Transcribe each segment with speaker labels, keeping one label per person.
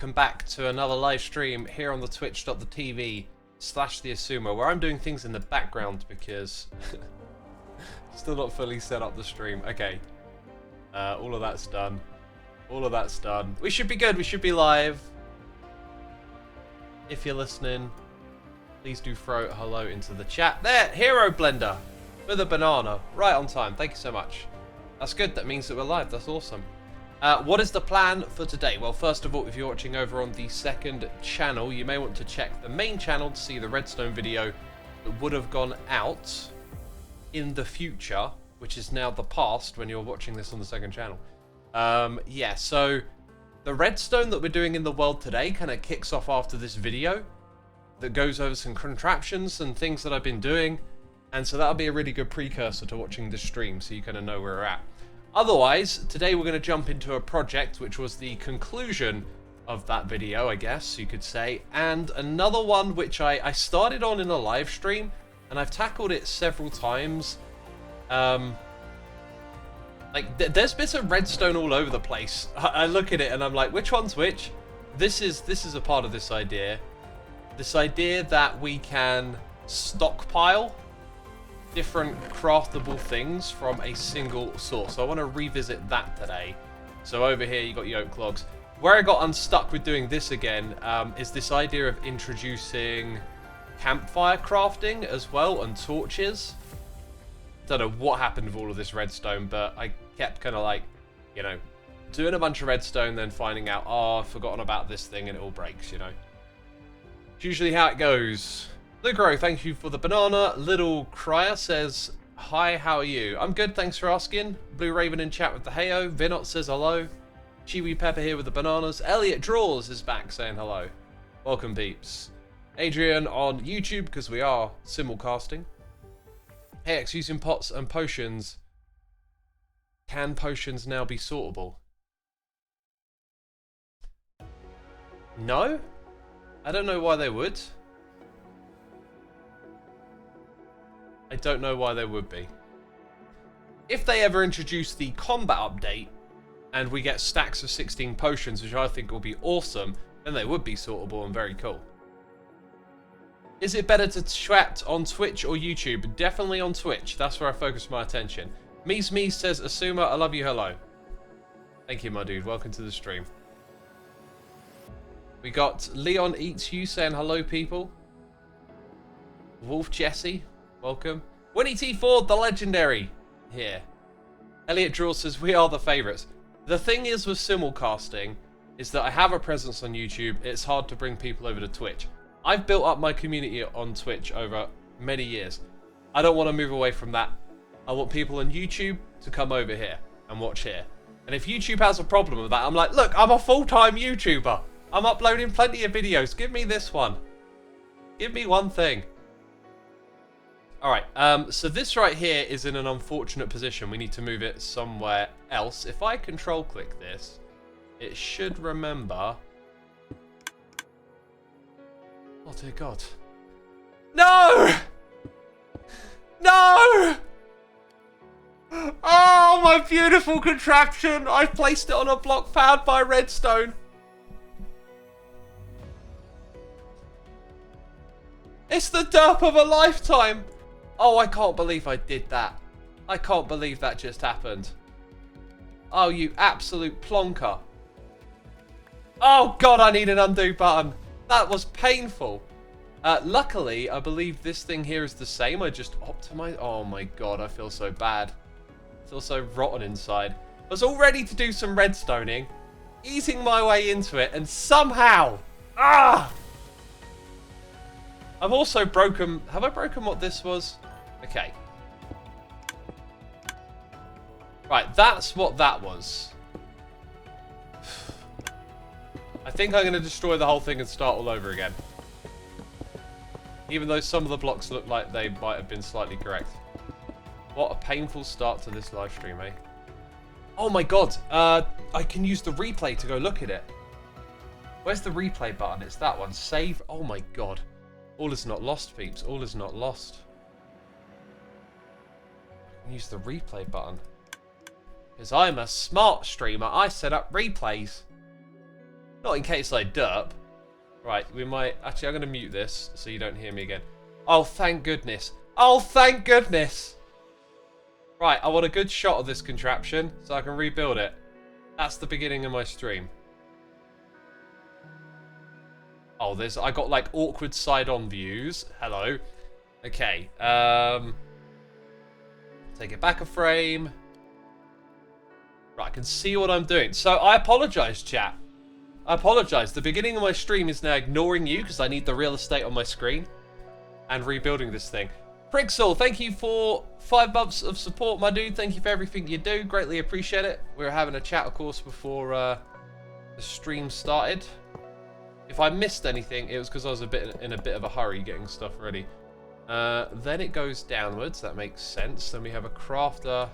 Speaker 1: Welcome back to another live stream here on the twitch.tv/Xisuma, where I'm doing things in the background because still not fully set up the stream. Okay, all of that's done. All of that's done. We should be good. We should be live. If you're listening, please do throw a hello into the chat. There, Hero Blender with a banana. Right on time. Thank you so much. That's good. That means that we're live. That's awesome. What is the plan for today? Well, first of all, if you're watching over on the second channel, you may want to check the main channel to see the Redstone video that would have gone out in the future, which is now the past when you're watching this on the second channel. Yeah, so the Redstone that we're doing in the world today kind of kicks off after this video that goes over some contraptions and things that I've been doing, and so that'll be a really good precursor to watching this stream so you kind of know where we're at. Otherwise, today we're going to jump into a project which was the conclusion of that video, I guess you could say, and another one which I started on in a live stream, and I've tackled it several times. There's bits of redstone all over the place. I look at it and I'm like, which one's which? This is a part of this idea. This idea that we can stockpile different craftable things from a single source. So I want to revisit that today. So over here you got your oak logs. Where I got unstuck with doing this again is this idea of introducing campfire crafting as well and torches. Don't know what happened with all of this redstone, but I kept kind of like, you know, doing a bunch of redstone, then finding out, oh, I've forgotten about this thing and it all breaks, you know. It's usually how it goes. Lucro, thank you for the banana. Little Crier says, hi, how are you? I'm good, thanks for asking. Blue Raven in chat with the heyo. Vinot says hello. Chiwi Pepper here with the bananas. Elliot Draws is back saying hello. Welcome, peeps. Adrian on YouTube, because we are simulcasting. Hex, using pots and potions. Can potions now be sortable? No? I don't know why they would. I don't know why they would be. If they ever introduce the combat update and we get stacks of 16 potions, which I think will be awesome, then they would be sortable and very cool. Is it better to chat on Twitch or YouTube? Definitely on Twitch. That's where I focus my attention. Mies says, Xisuma, I love you, hello. Thank you, my dude. Welcome to the stream. We got Leon Eats You saying hello, people. Wolf Jesse, welcome. Winnie T Ford, the legendary, here. Elliot Draw says, we are the favourites. The thing is with simulcasting is that I have a presence on YouTube. It's hard to bring people over to Twitch. I've built up my community on Twitch over many years. I don't want to move away from that. I want people on YouTube to come over here and watch here. And if YouTube has a problem with that, I'm like, look, I'm a full-time YouTuber. I'm uploading plenty of videos. Give me this one. Give me one thing. Alright, so this right here is in an unfortunate position. We need to move it somewhere else. If I control click this, it should remember... Oh dear God. No! No! Oh, my beautiful contraption! I've placed it on a block powered by redstone. It's the derp of a lifetime! Oh, I can't believe I did that. I can't believe that just happened. Oh, you absolute plonker. Oh God, I need an undo button. That was painful. Luckily, I believe this thing here is the same. I just optimized. Oh my God, I feel so bad. I feel so rotten inside. I was all ready to do some redstoning, easing my way into it, and somehow... I've also broken... Have I broken what this was? Okay. Right, that's what that was. I think I'm going to destroy the whole thing and start all over again. Even though some of the blocks look like they might have been slightly correct. What a painful start to this live stream, eh? Oh my God. I can use the replay to go look at it. Where's the replay button? It's that one. Save. Oh my God. All is not lost, peeps. All is not lost. I can use the replay button. Because I'm a smart streamer. I set up replays. Not in case I derp. Right, we might... Actually, I'm going to mute this so you don't hear me again. Oh, thank goodness. Oh, thank goodness. Right, I want a good shot of this contraption so I can rebuild it. That's the beginning of my stream. Oh, I got like awkward side-on views. Hello. Okay, take it back a frame. Right, I can see what I'm doing. So I apologize, chat. I apologize. The beginning of my stream is now ignoring you because I need the real estate on my screen and rebuilding this thing. Prixel, thank you for 5 months of support, my dude. Thank you for everything you do. Greatly appreciate it. We were having a chat, of course, before the stream started. If I missed anything, it was because I was in a bit of a hurry getting stuff ready. Then it goes downwards. That makes sense. Then we have a crafter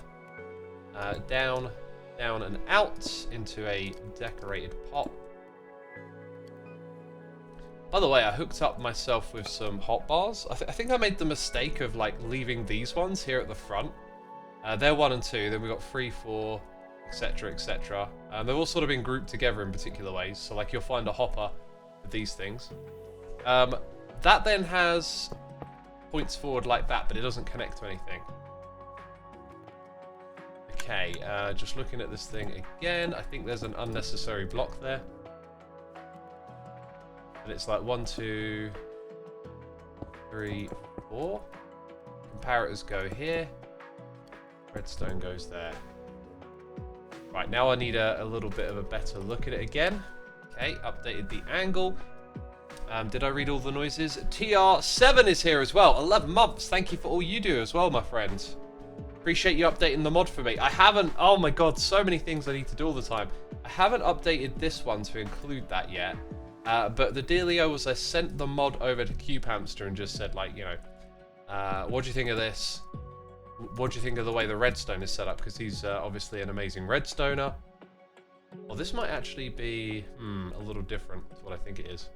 Speaker 1: down and out into a decorated pot. By the way, I hooked up myself with some hotbars. I think I made the mistake of like leaving these ones here at the front. They're 1 and 2. Then we got 3, 4, etc., etc. They've all sort of been grouped together in particular ways. So like you'll find a hopper with these things. That then has points forward like that, but it doesn't connect to anything. Okay, just looking at this thing again. I think there's an unnecessary block there. And it's like 1, 2, 3, 4. Comparators go here. Redstone goes there. Right, now I need a little bit of a better look at it again. Okay, updated the angle. Did I read all the noises? TR7 is here as well. 11 months. Thank you for all you do as well, my friends. Appreciate you updating the mod for me. I haven't... Oh my god, so many things I need to do all the time. I haven't updated this one to include that yet. But the dealio was I sent the mod over to CubeHamster and just said, like, you know, what do you think of this? What do you think of the way the redstone is set up? Because he's obviously an amazing redstoner. Well, this might actually be a little different to what I think it is.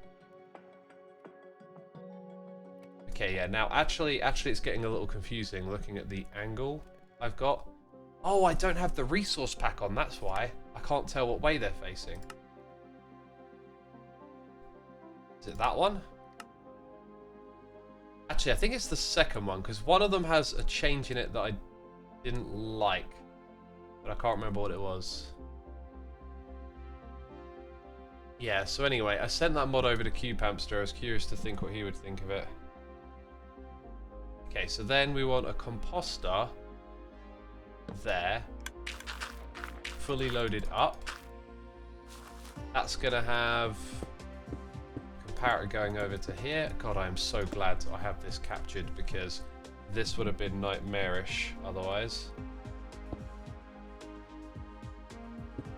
Speaker 1: Okay, yeah, now actually it's getting a little confusing looking at the angle I've got. Oh, I don't have the resource pack on, that's why. I can't tell what way they're facing. Is it that one? Actually, I think it's the second one, because one of them has a change in it that I didn't like. But I can't remember what it was. Yeah, so anyway, I sent that mod over to CubeHamster. I was curious to think what he would think of it. Okay, so then we want a composter there, fully loaded up. That's going to have comparator going over to here. God, I am so glad I have this captured because this would have been nightmarish otherwise.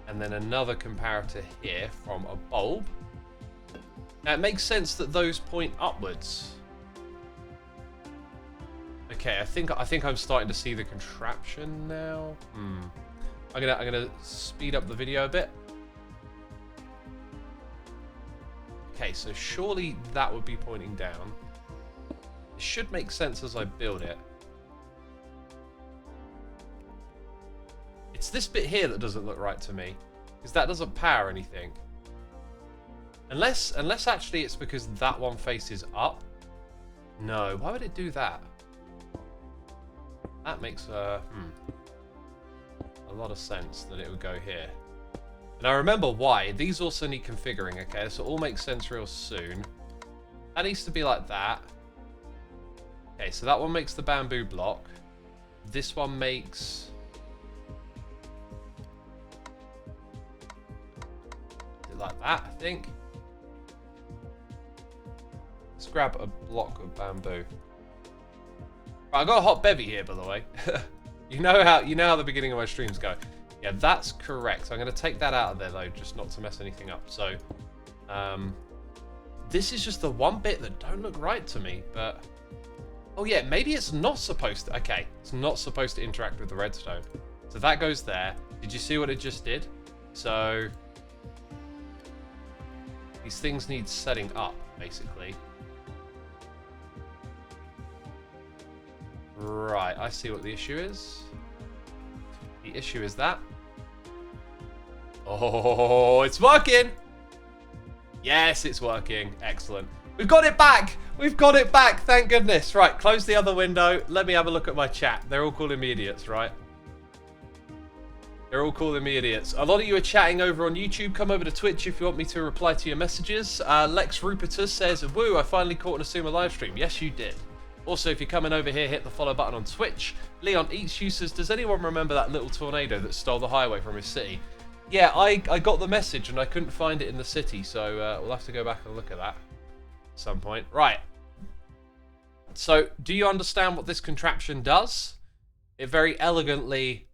Speaker 1: And then another comparator here from a bulb. Now it makes sense that those point upwards. Okay, I think I'm starting to see the contraption now. I'm gonna speed up the video a bit. Okay, so surely that would be pointing down. It should make sense as I build it. It's this bit here that doesn't look right to me, because that doesn't power anything. Unless actually it's because that one faces up. No, why would it do that? That makes a lot of sense that it would go here. And I remember why. These also need configuring, okay? So it all makes sense real soon. That needs to be like that. Okay, so that one makes the bamboo block. This one makes... like that, I think. Let's grab a block of bamboo. Right, I got a hot bevy here, by the way. you know how the beginning of my streams go. Yeah, that's correct. I'm going to take that out of there though, just not to mess anything up. So, this is just the one bit that don't look right to me. But oh yeah, maybe it's not supposed to. Okay, it's not supposed to interact with the redstone. So that goes there. Did you see what it just did? So these things need setting up, basically. Right, I see what the issue is. The issue is that. Oh, it's working! Yes, it's working. Excellent. We've got it back. We've got it back. Thank goodness. Right, close the other window. Let me have a look at my chat. They're all calling me idiots, right? They're all calling me idiots. A lot of you are chatting over on YouTube. Come over to Twitch if you want me to reply to your messages. Lex Rupertus says, woo, I finally caught an Xisuma live stream. Yes, you did. Also, if you're coming over here, hit the follow button on Twitch. Leon Eats You says, does anyone remember that little tornado that stole the highway from his city? Yeah, I got the message and I couldn't find it in the city, so we'll have to go back and look at that at some point. Right. So, do you understand what this contraption does? It very elegantly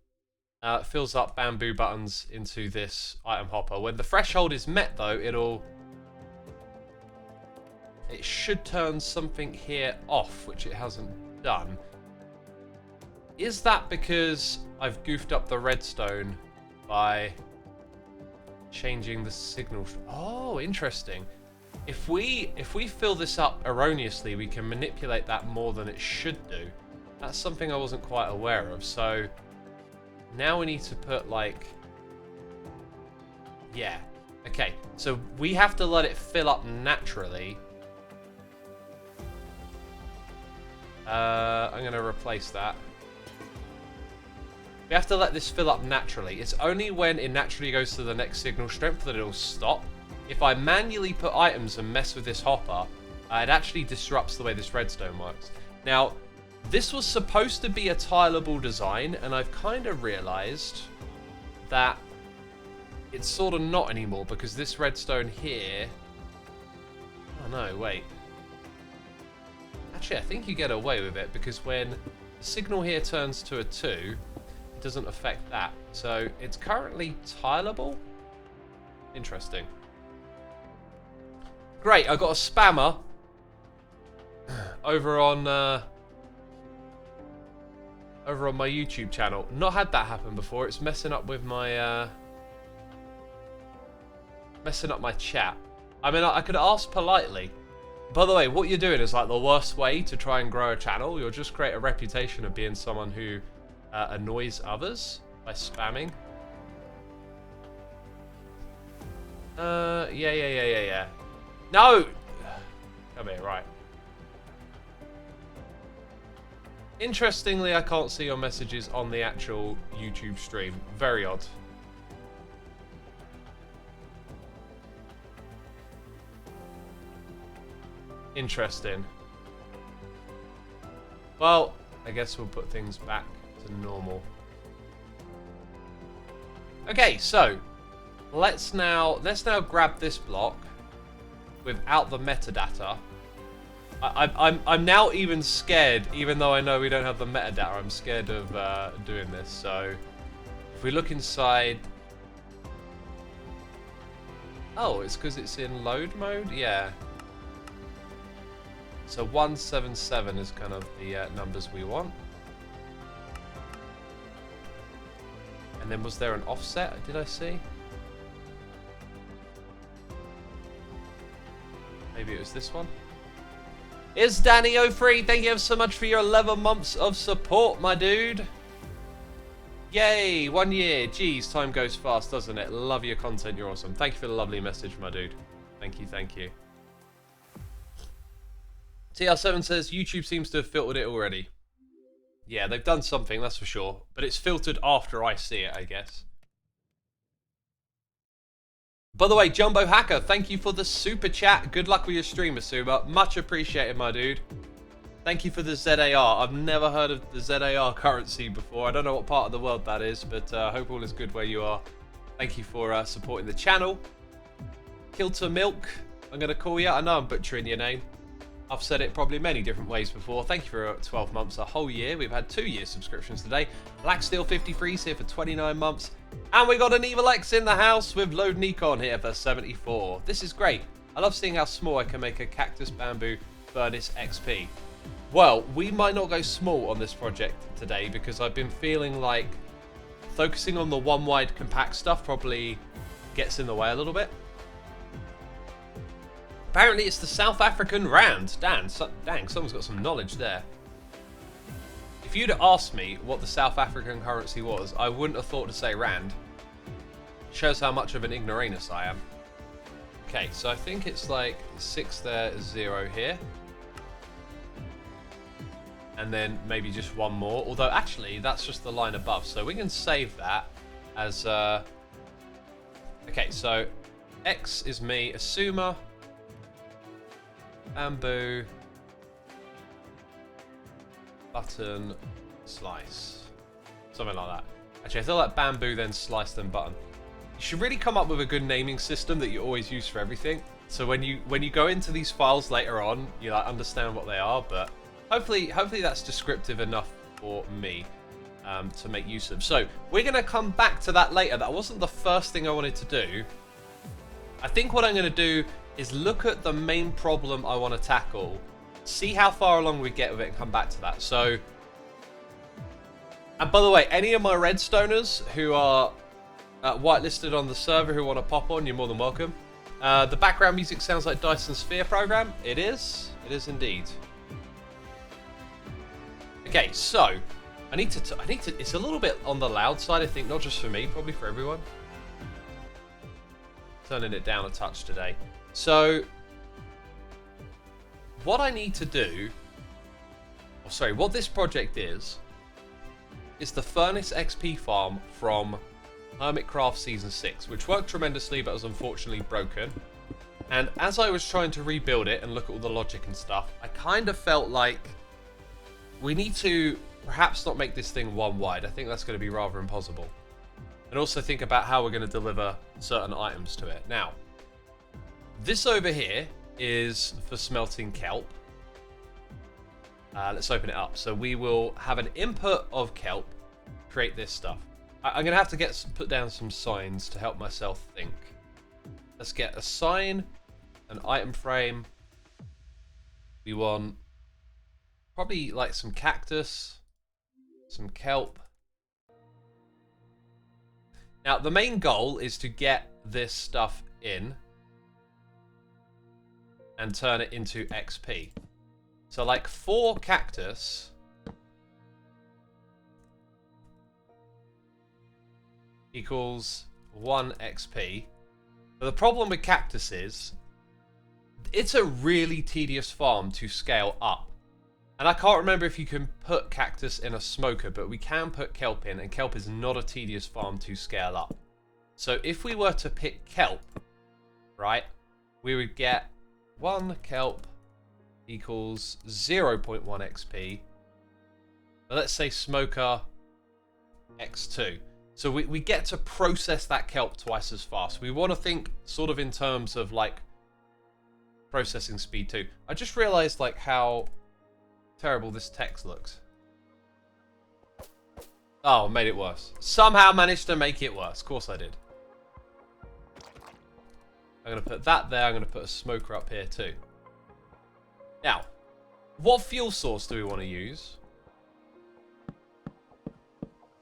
Speaker 1: fills up bamboo buttons into this item hopper. When the threshold is met, though, it should turn something here off, which it hasn't done. Is that because I've goofed up the redstone by changing the signal? Oh, interesting. If we fill this up erroneously, we can manipulate that more than it should do. That's something I wasn't quite aware of. So now we need to put like, yeah, okay. So we have to let it fill up naturally. I'm going to replace that. We have to let this fill up naturally. It's only when it naturally goes to the next signal strength that it'll stop. If I manually put items and mess with this hopper, it actually disrupts the way this redstone works. Now, this was supposed to be a tileable design, and I've kind of realized that it's sort of not anymore, because this redstone here... Oh no, wait. Actually, I think you get away with it, because when the signal here turns to a 2, it doesn't affect that. So it's currently tileable. Interesting. Great, I got a spammer over on my YouTube channel. Not had that happen before. It's messing up with my chat. I mean, I could ask politely. By the way, what you're doing is like the worst way to try and grow a channel. You'll just create a reputation of being someone who annoys others by spamming. Yeah. No! Come here, right. Interestingly, I can't see your messages on the actual YouTube stream. Very odd. Interesting. Well, I guess we'll put things back to normal. Okay, so let's now grab this block without the metadata. I'm now even scared, even though I know we don't have the metadata. I'm scared of doing this. So if we look inside, oh, it's because it's in load mode. Yeah. So 177 is kind of the numbers we want. And then was there an offset? Did I see? Maybe it was this one. Is Danny 03? Thank you so much for your 11 months of support, my dude. Yay, 1 year. Jeez, time goes fast, doesn't it? Love your content. You're awesome. Thank you for the lovely message, my dude. Thank you, thank you. TR7 says YouTube seems to have filtered it already. Yeah, they've done something, that's for sure. But it's filtered after I see it, I guess. By the way, Jumbo Hacker, thank you for the super chat. Good luck with your stream, Xisuma. Much appreciated, my dude. Thank you for the ZAR. I've never heard of the ZAR currency before. I don't know what part of the world that is, but I hope all is good where you are. Thank you for supporting the channel. Kilter Milk, I'm going to call you. I know I'm butchering your name. I've said it probably many different ways before. Thank you for 12 months, a whole year. We've had 2 year subscriptions today. Blacksteel53 is here for 29 months. And we got an Evil X in the house with Load Nikon here for 74. This is great. I love seeing how small I can make a cactus bamboo furnace XP. Well, we might not go small on this project today because I've been feeling like focusing on the one wide compact stuff probably gets in the way a little bit. Apparently it's the South African Rand. Dang, someone's got some knowledge there. If you'd asked me what the South African currency was, I wouldn't have thought to say Rand. Shows how much of an ignoramus I am. Okay, so I think it's like 6 there, 0 here. And then maybe just one more. Although, actually, that's just the line above. So we can save that as... Okay, so X is me, Xisuma, bamboo, button, slice. Something like that. Actually, I feel like bamboo, then slice, then button. You should really come up with a good naming system that you always use for everything. So when you go into these files later on, you like understand what they are. But hopefully that's descriptive enough for me to make use of. So we're gonna come back to that later. That wasn't the first thing I wanted to do. I think what I'm gonna do is look at the main problem I want to tackle, see how far along we get with it, and come back to that. So, and by the way, any of my Redstoners who are whitelisted on the server who want to pop on, you're more than welcome. The background music sounds like Dyson Sphere program. It is indeed. Okay, so I need to. It's a little bit on the loud side, I think, not just for me, probably for everyone. Turning it down a touch today. So, what I need to do, or sorry, what this project is the Furnace XP farm from Hermitcraft Season 6, which worked tremendously but was unfortunately broken. And as I was trying to rebuild it and look at all the logic and stuff, I kind of felt like we need to perhaps not make this thing one wide. I think that's going to be rather impossible. And also think about how we're going to deliver certain items to it. Now, this over here is for smelting kelp. Let's open it up. So we will have an input of kelp, create this stuff. I'm going to have to put down some signs to help myself think. Let's get a sign, an item frame. We want probably like some cactus, some kelp. Now, the main goal is to get this stuff in and turn it into XP. So, like 4 cactus equals 1 XP. But the problem with cactus is it's a really tedious farm to scale up. And I can't remember if you can put cactus in a smoker, but we can put kelp in, and kelp is not a tedious farm to scale up. So if we were to pick kelp, right, we would get 1 kelp equals 0.1 XP. But let's say smoker X2. So we get to process that kelp twice as fast. We want to think sort of in terms of like processing speed too. I just realized like how terrible this text looks. Oh, made it worse. Somehow managed to make it worse. Of course I did. I'm going to put that there. I'm going to put a smoker up here too. Now, what fuel source do we want to use?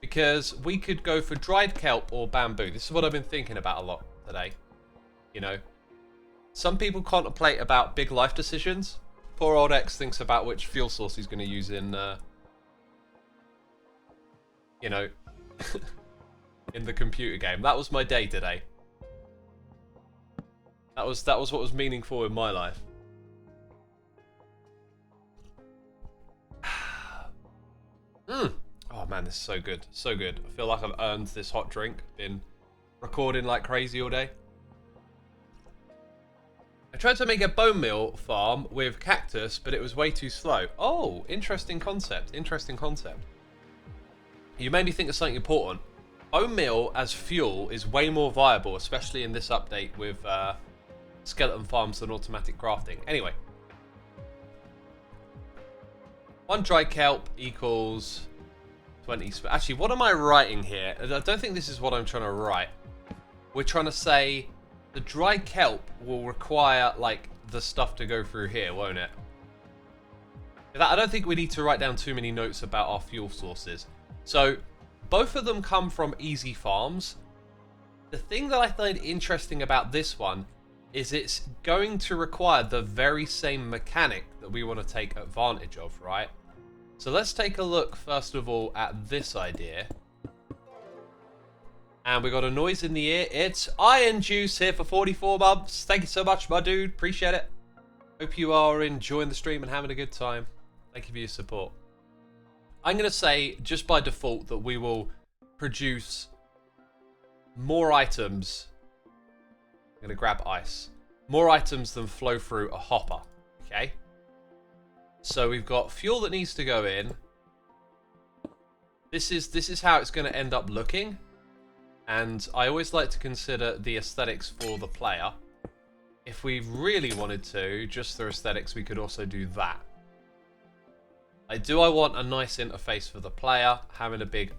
Speaker 1: Because we could go for dried kelp or bamboo. This is what I've been thinking about a lot today. You know, some people contemplate about big life decisions. Poor old X thinks about which fuel source he's going to use in, you know, in the computer game. That was my day today. That was what was meaningful in my life. Oh man, this is so good. So good. I feel like I've earned this hot drink. Been recording like crazy all day. I tried to make a bone meal farm with cactus, but it was way too slow. Oh, interesting concept. Interesting concept. You made me think of something important. Bone meal as fuel is way more viable, especially in this update with skeleton farms and automatic crafting. Anyway. 1 dry kelp equals 20. Actually, what am I writing here? I don't think this is what I'm trying to write. We're trying to say the dry kelp will require like the stuff to go through here, won't it? I don't think we need to write down too many notes about our fuel sources. So both of them come from easy farms. The thing that I find interesting about this one is it's going to require the very same mechanic that we want to take advantage of, right? So let's take a look first of all at this idea. And we got a noise in the ear. It's Iron Juice here for 44 months. Thank you so much, my dude. Appreciate it. Hope you are enjoying the stream and having a good time. Thank you for your support. I'm going to say, just by default, that we will produce more items. I'm going to grab ice. More items than flow through a hopper. Okay? So we've got fuel that needs to go in. This is how it's going to end up looking. And I always like to consider the aesthetics for the player. If we really wanted to, just for aesthetics, we could also do that. I want a nice interface for the player, having a big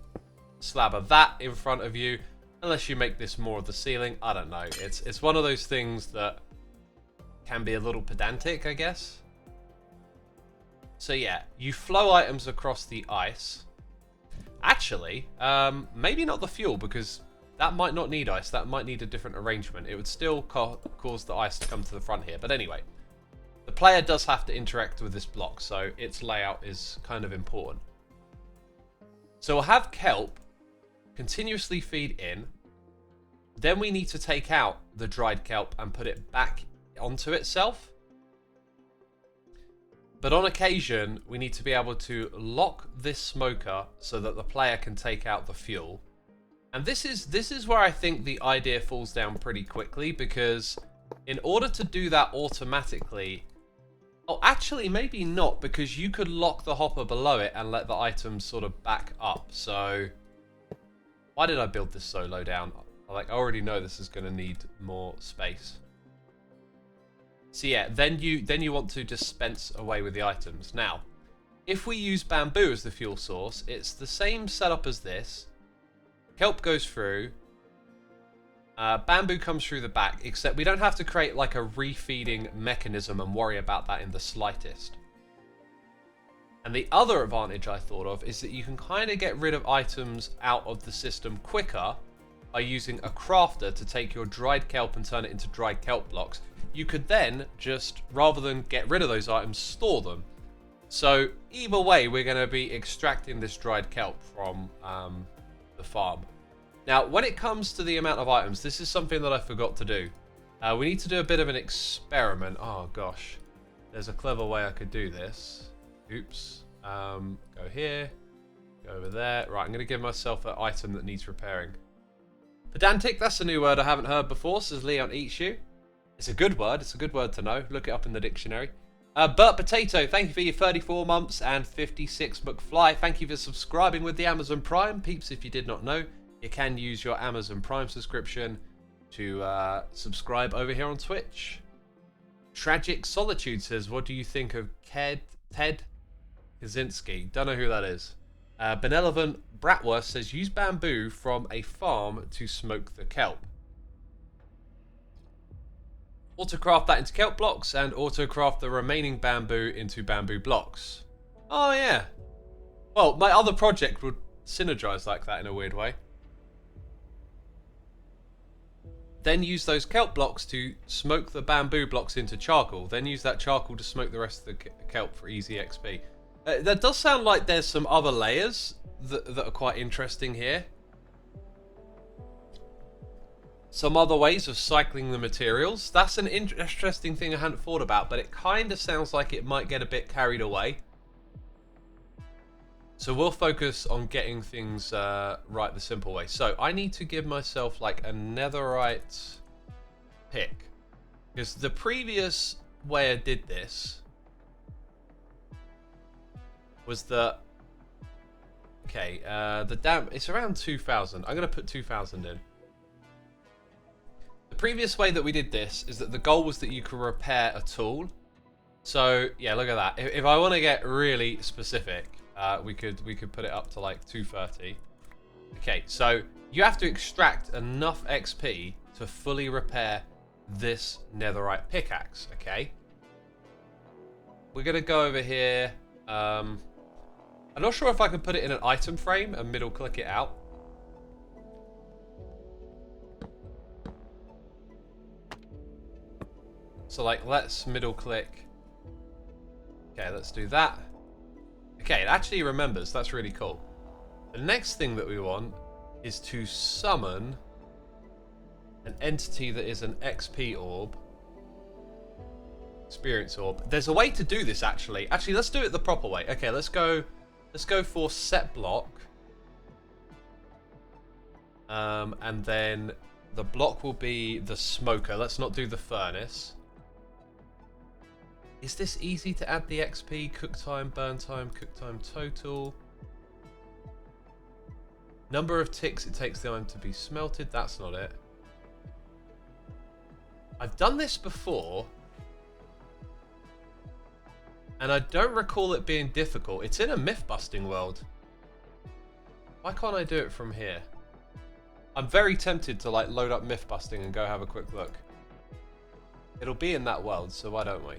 Speaker 1: slab of that in front of you. Unless you make this more of the ceiling, I don't know. It's one of those things that can be a little pedantic, I guess. So yeah, you flow items across the ice. Actually, maybe not the fuel, because that might not need ice. That might need a different arrangement. It would still cause the ice to come to the front here. But anyway, the player does have to interact with this block, so its layout is kind of important. So we'll have kelp continuously feed in. Then we need to take out the dried kelp and put it back onto itself. But on occasion, we need to be able to lock this smoker so that the player can take out the fuel. And this is where I think the idea falls down pretty quickly, because in order to do that automatically... Oh, actually, maybe not, because you could lock the hopper below it and let the items sort of back up. So, why did I build this so low down? I already know this is going to need more space. So yeah, then you want to dispense away with the items. Now, if we use bamboo as the fuel source, it's the same setup as this. Kelp goes through. Bamboo comes through the back, except we don't have to create like a refeeding mechanism and worry about that in the slightest. And the other advantage I thought of is that you can kind of get rid of items out of the system quicker by using a crafter to take your dried kelp and turn it into dried kelp blocks. You could then just, rather than get rid of those items, store them. So either way, we're going to be extracting this dried kelp from the farm. Now, when it comes to the amount of items, this is something that I forgot to do. We need to do a bit of an experiment. Oh, gosh. There's a clever way I could do this. Oops. Go here. Go over there. Right, I'm going to give myself an item that needs repairing. Pedantic, that's a new word I haven't heard before, says Leon Eats You. It's a good word. It's a good word to know. Look it up in the dictionary. Burt Potato, thank you for your 34 months and 56 McFly. Thank you for subscribing with the Amazon Prime. Peeps, if you did not know, you can use your Amazon Prime subscription to subscribe over here on Twitch. Tragic Solitude says, what do you think of Ted Kaczynski? Don't know who that is. Benevolent Bratwurst says, use bamboo from a farm to smoke the kelp. Autocraft that into kelp blocks and autocraft the remaining bamboo into bamboo blocks. Oh yeah. Well, my other project would synergize like that in a weird way. Then use those kelp blocks to smoke the bamboo blocks into charcoal. Then use that charcoal to smoke the rest of the kelp for easy XP. That does sound like there's some other layers that are quite interesting here. Some other ways of cycling the materials. That's an interesting thing I hadn't thought about, but it kind of sounds like it might get a bit carried away. So we'll focus on getting things right the simple way. So I need to give myself like a netherite pick. Because the previous way I did this was that... Okay, it's around 2,000. I'm going to put 2,000 in. The previous way that we did this is that the goal was that you could repair a tool. So yeah, look at that. If I want to get really specific, we could put it up to like 230. Okay, so you have to extract enough XP to fully repair this netherite pickaxe. Okay, we're gonna go over here. I'm not sure if I can put it in an item frame and middle click it out. So like, let's middle click. Okay, let's do that. Okay, it actually remembers. That's really cool. The next thing that we want is to summon an entity that is an XP orb. Experience orb. There's a way to do this actually. Actually, let's do it the proper way. Okay, let's go for set block. And then the block will be the smoker. Let's not do the furnace. Is this easy to add the XP? Cook time, burn time, cook time total. Number of ticks it takes the iron to be smelted. That's not it. I've done this before. And I don't recall it being difficult. It's in a myth-busting world. Why can't I do it from here? I'm very tempted to like load up myth-busting and go have a quick look. It'll be in that world, so why don't we?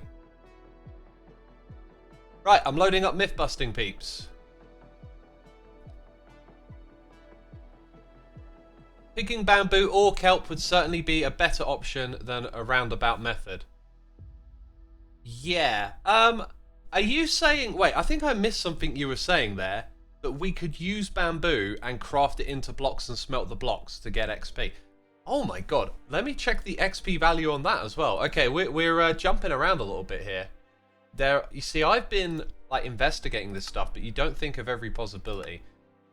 Speaker 1: Right, I'm loading up myth-busting, peeps. Picking bamboo or kelp would certainly be a better option than a roundabout method. Yeah. Are you saying... Wait, I think I missed something you were saying there. That we could use bamboo and craft it into blocks and smelt the blocks to get XP. Oh my god. Let me check the XP value on that as well. Okay, we're jumping around a little bit here. You see, I've been like investigating this stuff, but you don't think of every possibility.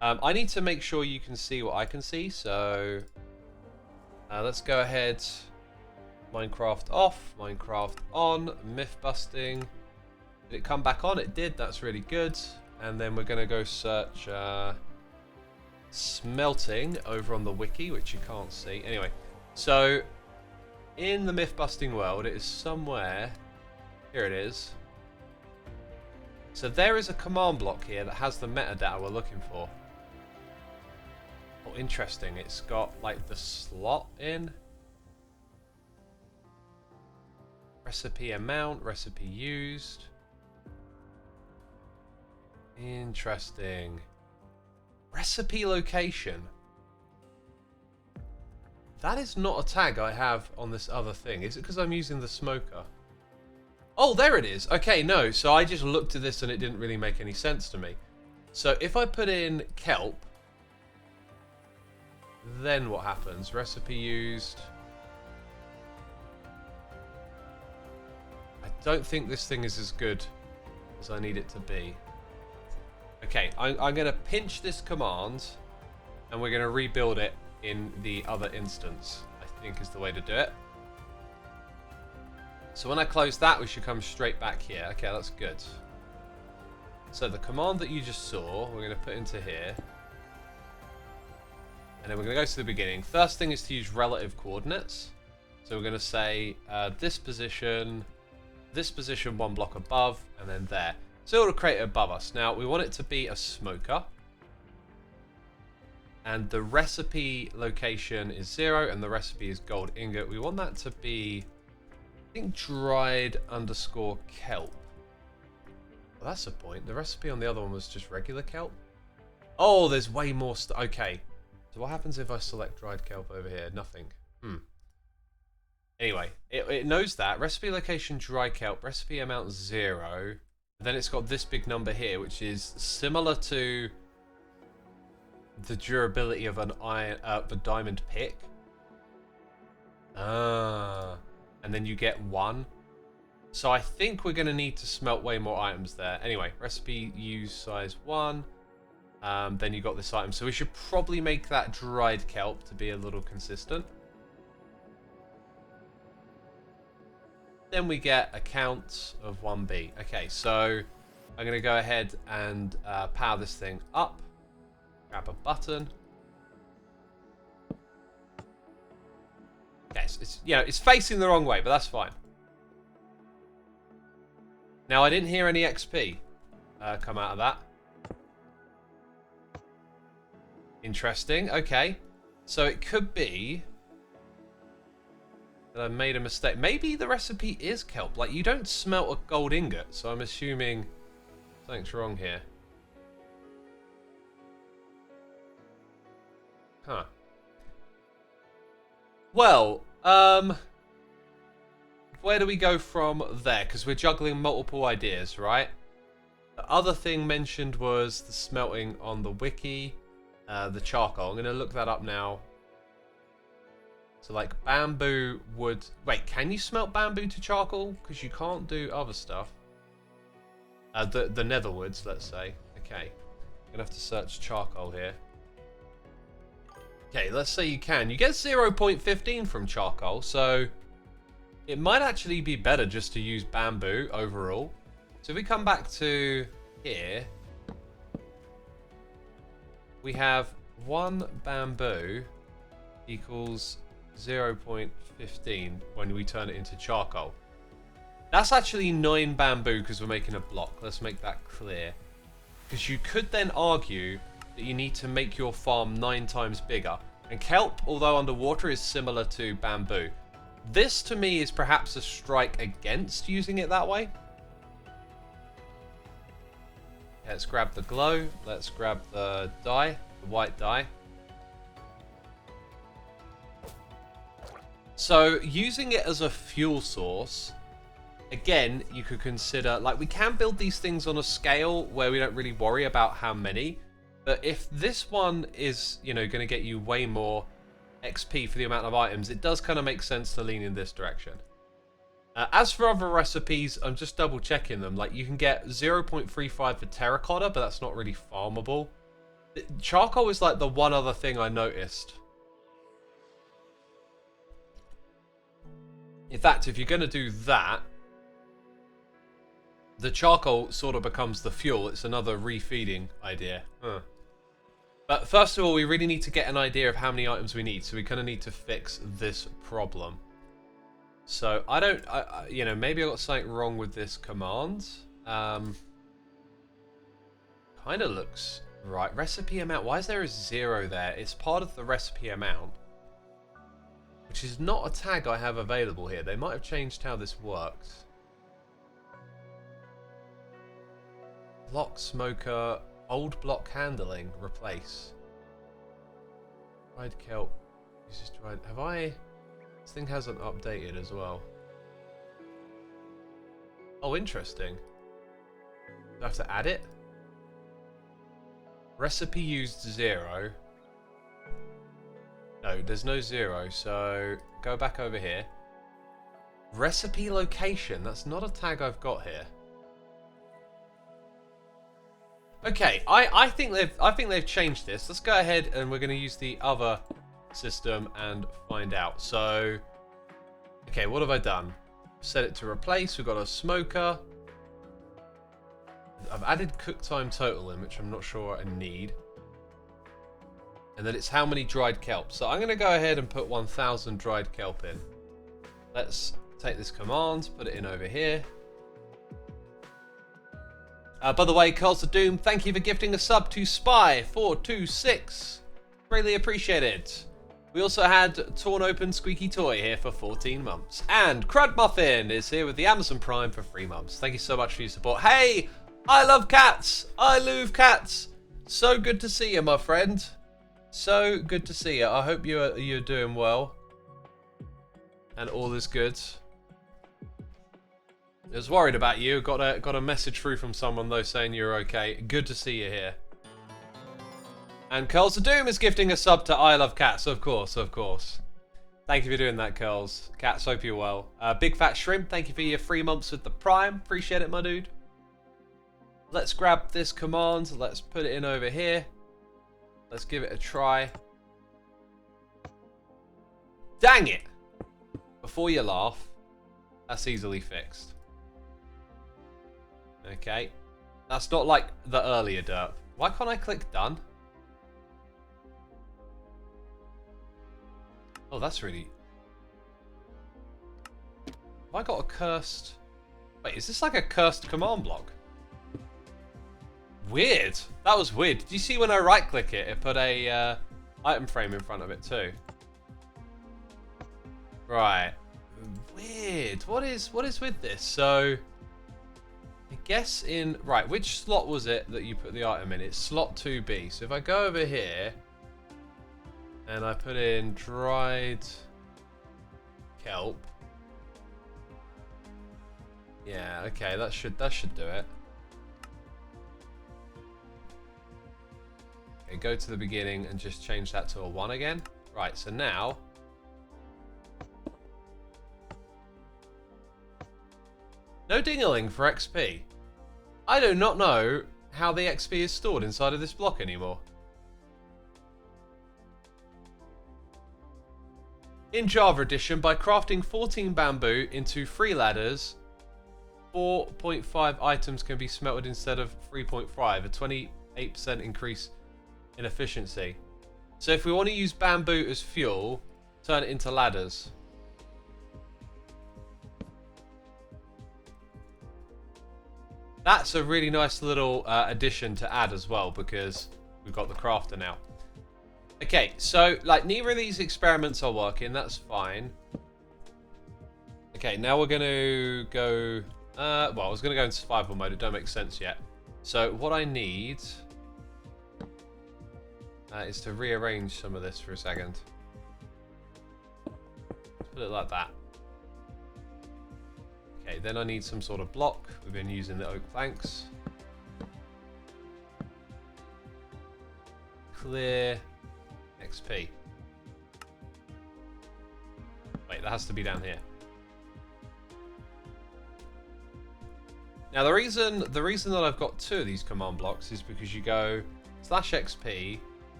Speaker 1: I need to make sure you can see what I can see, so... let's go ahead. Minecraft off, Minecraft on, myth busting. Did it come back on? It did, that's really good. And then we're going to go search smelting over on the wiki, which you can't see. Anyway, so in the myth busting world, it is somewhere... Here it is. So there is a command block here that has the metadata we're looking for. Oh, interesting. It's got like the slot in. Recipe amount, recipe used. Interesting. Recipe location. That is not a tag I have on this other thing. Is it because I'm using the smoker? Oh, there it is. Okay, no. So I just looked at this and it didn't really make any sense to me. So if I put in kelp, then what happens? Recipe used. I don't think this thing is as good as I need it to be. Okay, I'm going to pinch this command and we're going to rebuild it in the other instance, I think is the way to do it. So when I close that, we should come straight back here. Okay, that's good. So the command that you just saw, we're going to put into here. And then we're going to go to the beginning. First thing is to use relative coordinates. So we're going to say this position one block above, and then there. So it'll create it above us. Now, we want it to be a smoker. And the recipe location is 0, and the recipe is gold ingot. We want that to be, I think, dried _ kelp. Well, that's the point. The recipe on the other one was just regular kelp. Oh, there's way more stuff. Okay. So what happens if I select dried kelp over here? Nothing. Anyway, it knows that. Recipe location, dry kelp. Recipe amount 0. Then it's got this big number here, which is similar to the durability of an iron, the diamond pick. And then you get 1. So I think we're going to need to smelt way more items there. Anyway, recipe use size 1. Then you got this item. So we should probably make that dried kelp to be a little consistent. Then we get a count of 1B. Okay, so I'm going to go ahead and power this thing up. Grab a button. Okay, so it's facing the wrong way, but that's fine. Now, I didn't hear any XP come out of that. Interesting. Okay, so it could be that I made a mistake. Maybe the recipe is kelp. Like, you don't smelt a gold ingot, so I'm assuming something's wrong here. Huh. Well, where do we go from there? Because we're juggling multiple ideas, right? The other thing mentioned was the smelting on the wiki. the charcoal. I'm going to look that up now. So like bamboo wood. Wait, can you smelt bamboo to charcoal? Because you can't do other stuff. The nether woods, let's say. Okay. I'm going to have to search charcoal here. Okay, let's say you can. You get 0.15 from charcoal, so it might actually be better just to use bamboo overall. So if we come back to here, we have 1 bamboo equals 0.15 when we turn it into charcoal. That's actually 9 bamboo because we're making a block. Let's make that clear. Because you could then argue that you need to make your farm 9 times bigger. And kelp, although underwater, is similar to bamboo. This, to me, is perhaps a strike against using it that way. Let's grab the glow. Let's grab the dye, the white dye. So, using it as a fuel source, again, you could consider, like, we can build these things on a scale where we don't really worry about how many. But if this one is, you know, going to get you way more XP for the amount of items, it does kind of make sense to lean in this direction. As for other recipes, I'm just double checking them. Like, you can get 0.35 for terracotta, but that's not really farmable. Charcoal is like the one other thing I noticed. In fact, if you're going to do that, the charcoal sort of becomes the fuel. It's another refeeding idea. But first of all, we really need to get an idea of how many items we need. So we kind of need to fix this problem. So you know, maybe I got something wrong with this command. Kind of looks right. Recipe amount. Why is there a 0 there? It's part of the recipe amount, which is not a tag I have available here. They might have changed how this works. Block smoker, old block handling, replace. Dried kelp. Uses dried. Have I? This thing hasn't updated as well. Oh, interesting. Do I have to add it? Recipe used 0. No, there's no 0, so go back over here. Recipe location. That's not a tag I've got here. Okay, I think they've changed this. Let's go ahead and we're going to use the other system and find out. So, okay, what have I done? Set it to replace. We've got a smoker. I've added cook time total in, which I'm not sure I need. And then it's how many dried kelp. So I'm going to go ahead and put 1,000 dried kelp in. Let's take this command, put it in over here. By the way, Curls of Doom, thank you for gifting a sub to Spy426. Greatly appreciated. We also had Torn Open Squeaky Toy here for 14 months. And Crud Muffin is here with the Amazon Prime for 3 months. Thank you so much for your support. Hey, I love cats. I love cats. So good to see you, my friend. So good to see you. I hope you're doing well. And all is good. I was worried about you. Got a message through from someone though saying you're okay. Good to see you here. And Curls of Doom is gifting a sub to I Love Cats, of course, of course. Thank you for doing that, Curls. Cats, hope you're well. Big Fat Shrimp, thank you for your 3 months with the Prime. Appreciate it, my dude. Let's grab this command. Let's put it in over here. Let's give it a try. Dang it! Before you laugh, that's easily fixed. Okay. That's not like the earlier derp. Why can't I click done? Oh, that's really... Have I got a cursed... Wait, is this like a cursed command block? Weird. That was weird. Did you see when I right click it, it put a item frame in front of it too? Right. Weird. What is with this? So... I guess in... Right, which slot was it that you put the item in? It's slot 2B. So if I go over here... And I put in dried kelp. Yeah, okay, that should do it. Okay, go to the beginning and just change that to a 1 again. Right, so now... No dingling for XP. I do not know how the XP is stored inside of this block anymore. In Java Edition, by crafting 14 bamboo into 3 ladders, 4.5 items can be smelted instead of 3.5, a 28% increase in efficiency. So if we want to use bamboo as fuel, turn it into ladders. That's a really nice little addition to add as well, because we've got the crafter now. Okay, so like neither of these experiments are working, that's fine. Okay, now we're going to go... well, I was going to go in survival mode, it don't make sense yet. So what I need is to rearrange some of this for a second. Put it like that. Okay, then I need some sort of block. We've been using the oak planks. Clear XP. Wait, that has to be down here. Now the reason that I've got 2 of these command blocks is because you go /XP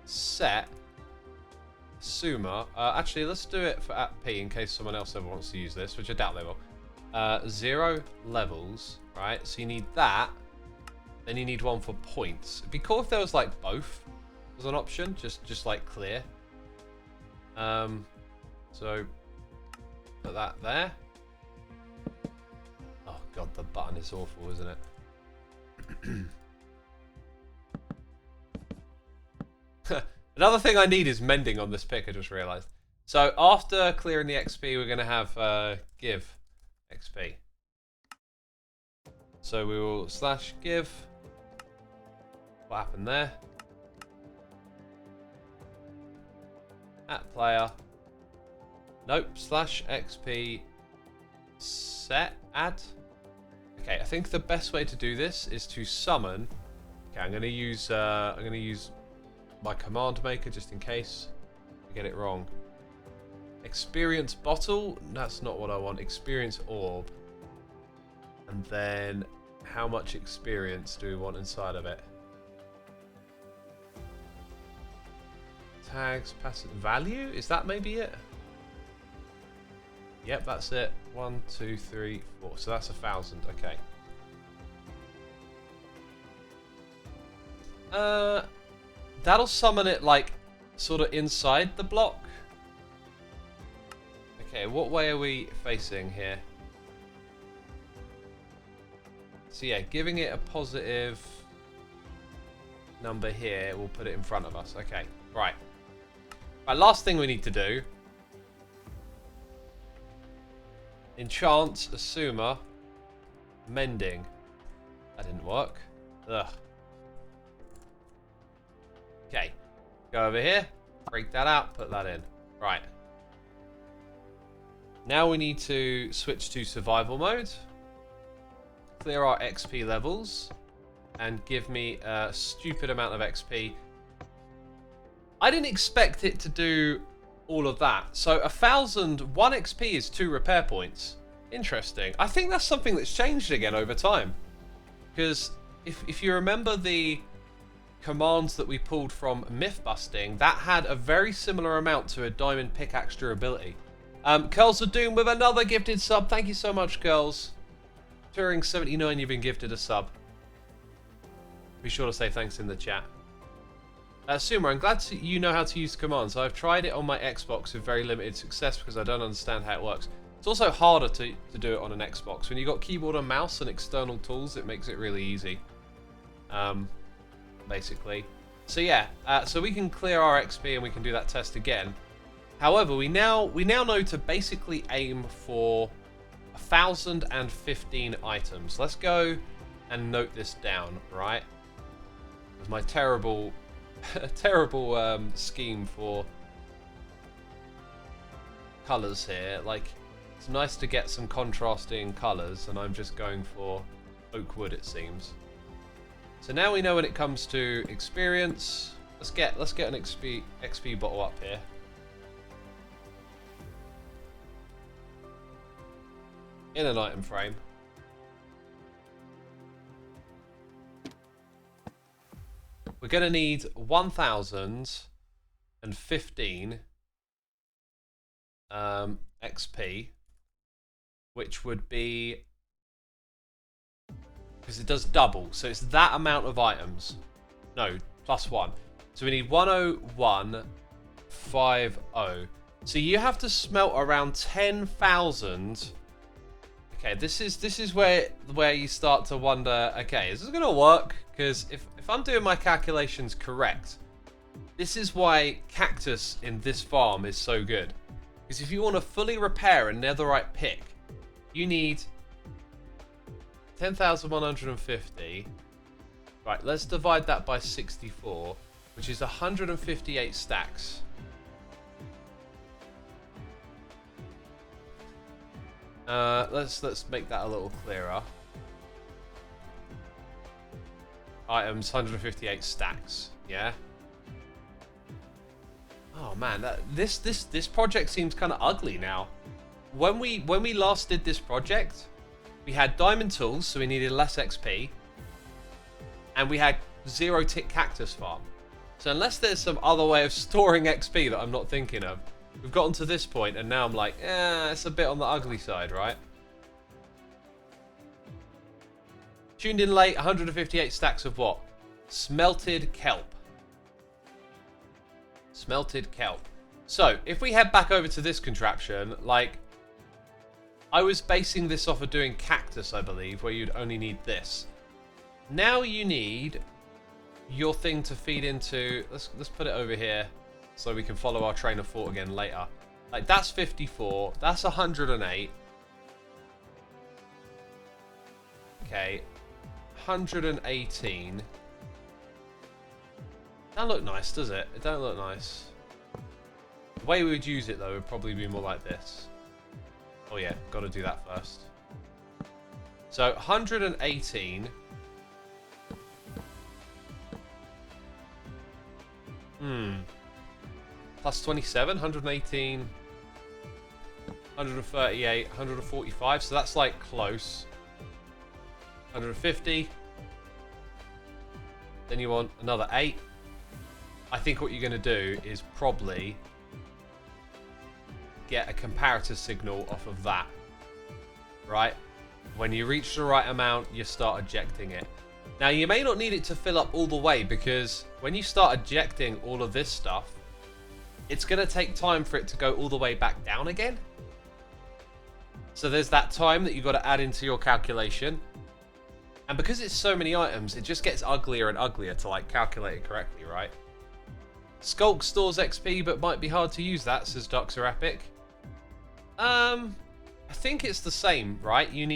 Speaker 1: set Xisuma. Actually, let's do it for @P in case someone else ever wants to use this, which I doubt they will. 0 levels, right? So you need that. Then you need one for points. It'd be cool if there was like both as an option, just like clear. So put that there. Oh god, the button is awful, isn't it? Another thing I need is mending on this pick, I just realised. So after clearing the XP, we're going to have give XP. So we will /give. What happened there? @player. Nope. /XP set add. Okay, I think the best way to do this is to summon. Okay, I'm going to use my command maker just in case I get it wrong. Experience bottle. That's not what I want. Experience orb. And then how much experience do we want inside of it? Tags, passive value? Is that maybe it? Yep, that's it. 1, 2, 3, 4. So that's 1,000. Okay. That'll summon it like sort of inside the block. Okay, what way are we facing here? So yeah, giving it a positive number here, we'll put it in front of us. Okay, right. Right, last thing we need to do. Enchant Xisuma mending. That didn't work. Ugh. Okay, go over here, break that out, put that in. Right. Now we need to switch to survival mode. Clear our XP levels. And give me a stupid amount of XP. I didn't expect it to do all of that. So 1,001 XP is 2 repair points. Interesting. I think that's something that's changed again over time. Because if you remember the commands that we pulled from myth busting, that had a very similar amount to a diamond pickaxe durability. Curls of Doom with another gifted sub. Thank you so much, Curls. Turing79, you've been gifted a sub. Be sure to say thanks in the chat. Sumer, I'm glad you know how to use commands. I've tried it on my Xbox with very limited success because I don't understand how it works. It's also harder to do it on an Xbox. When you've got keyboard and mouse and external tools, it makes it really easy. Basically. So yeah, so we can clear our XP and we can do that test again. However, we now know to basically aim for 1,015 items. Let's go and note this down, right? With my terrible scheme for colours here. Like, it's nice to get some contrasting colours, and I'm just going for oak wood, it seems. So now we know when it comes to experience, Let's get an XP bottle up here. In an item frame. We're going to need 1,015 XP, which would be, because it does double, so it's that amount of items. No, plus 1. So we need 10150. So you have to smelt around 10,000. Okay, this is where you start to wonder, okay, is this going to work? Because if I'm doing my calculations correct, this is why cactus in this farm is so good. Because if you want to fully repair a netherite pick, you need 10,150. Right, let's divide that by 64, which is 158 stacks. Let's make that a little clearer. Items, 158 stacks. Yeah. Oh man, this project seems kind of ugly now. When we last did this project, we had diamond tools, so we needed less XP, and we had 0-tick cactus farm. So unless there's some other way of storing XP that I'm not thinking of, we've gotten to this point, and now I'm like, it's a bit on the ugly side, right? Tuned in late, 158 stacks of what? Smelted kelp. Smelted kelp. So, if we head back over to this contraption, like, I was basing this off of doing cactus, I believe, where you'd only need this. Now you need your thing to feed into. Let's put it over here so we can follow our train of thought again later. Like, that's 54. That's 108. Okay. 118. That look nice, does it? It don't look nice. The way we would use it though would probably be more like this. Oh yeah, got to do that first. So 118. Plus 27, 118, 138, 145. So that's like close. 150. Then you want another 8. I think what you're going to do is probably get a comparative signal off of that. Right? When you reach the right amount, you start ejecting it. Now, you may not need it to fill up all the way, because when you start ejecting all of this stuff, it's going to take time for it to go all the way back down again. So there's that time that you've got to add into your calculation. And because it's so many items, it just gets uglier and uglier to like calculate it correctly, right? Skulk stores XP, but might be hard to use that, says Ducks are epic. I think it's the same, right? You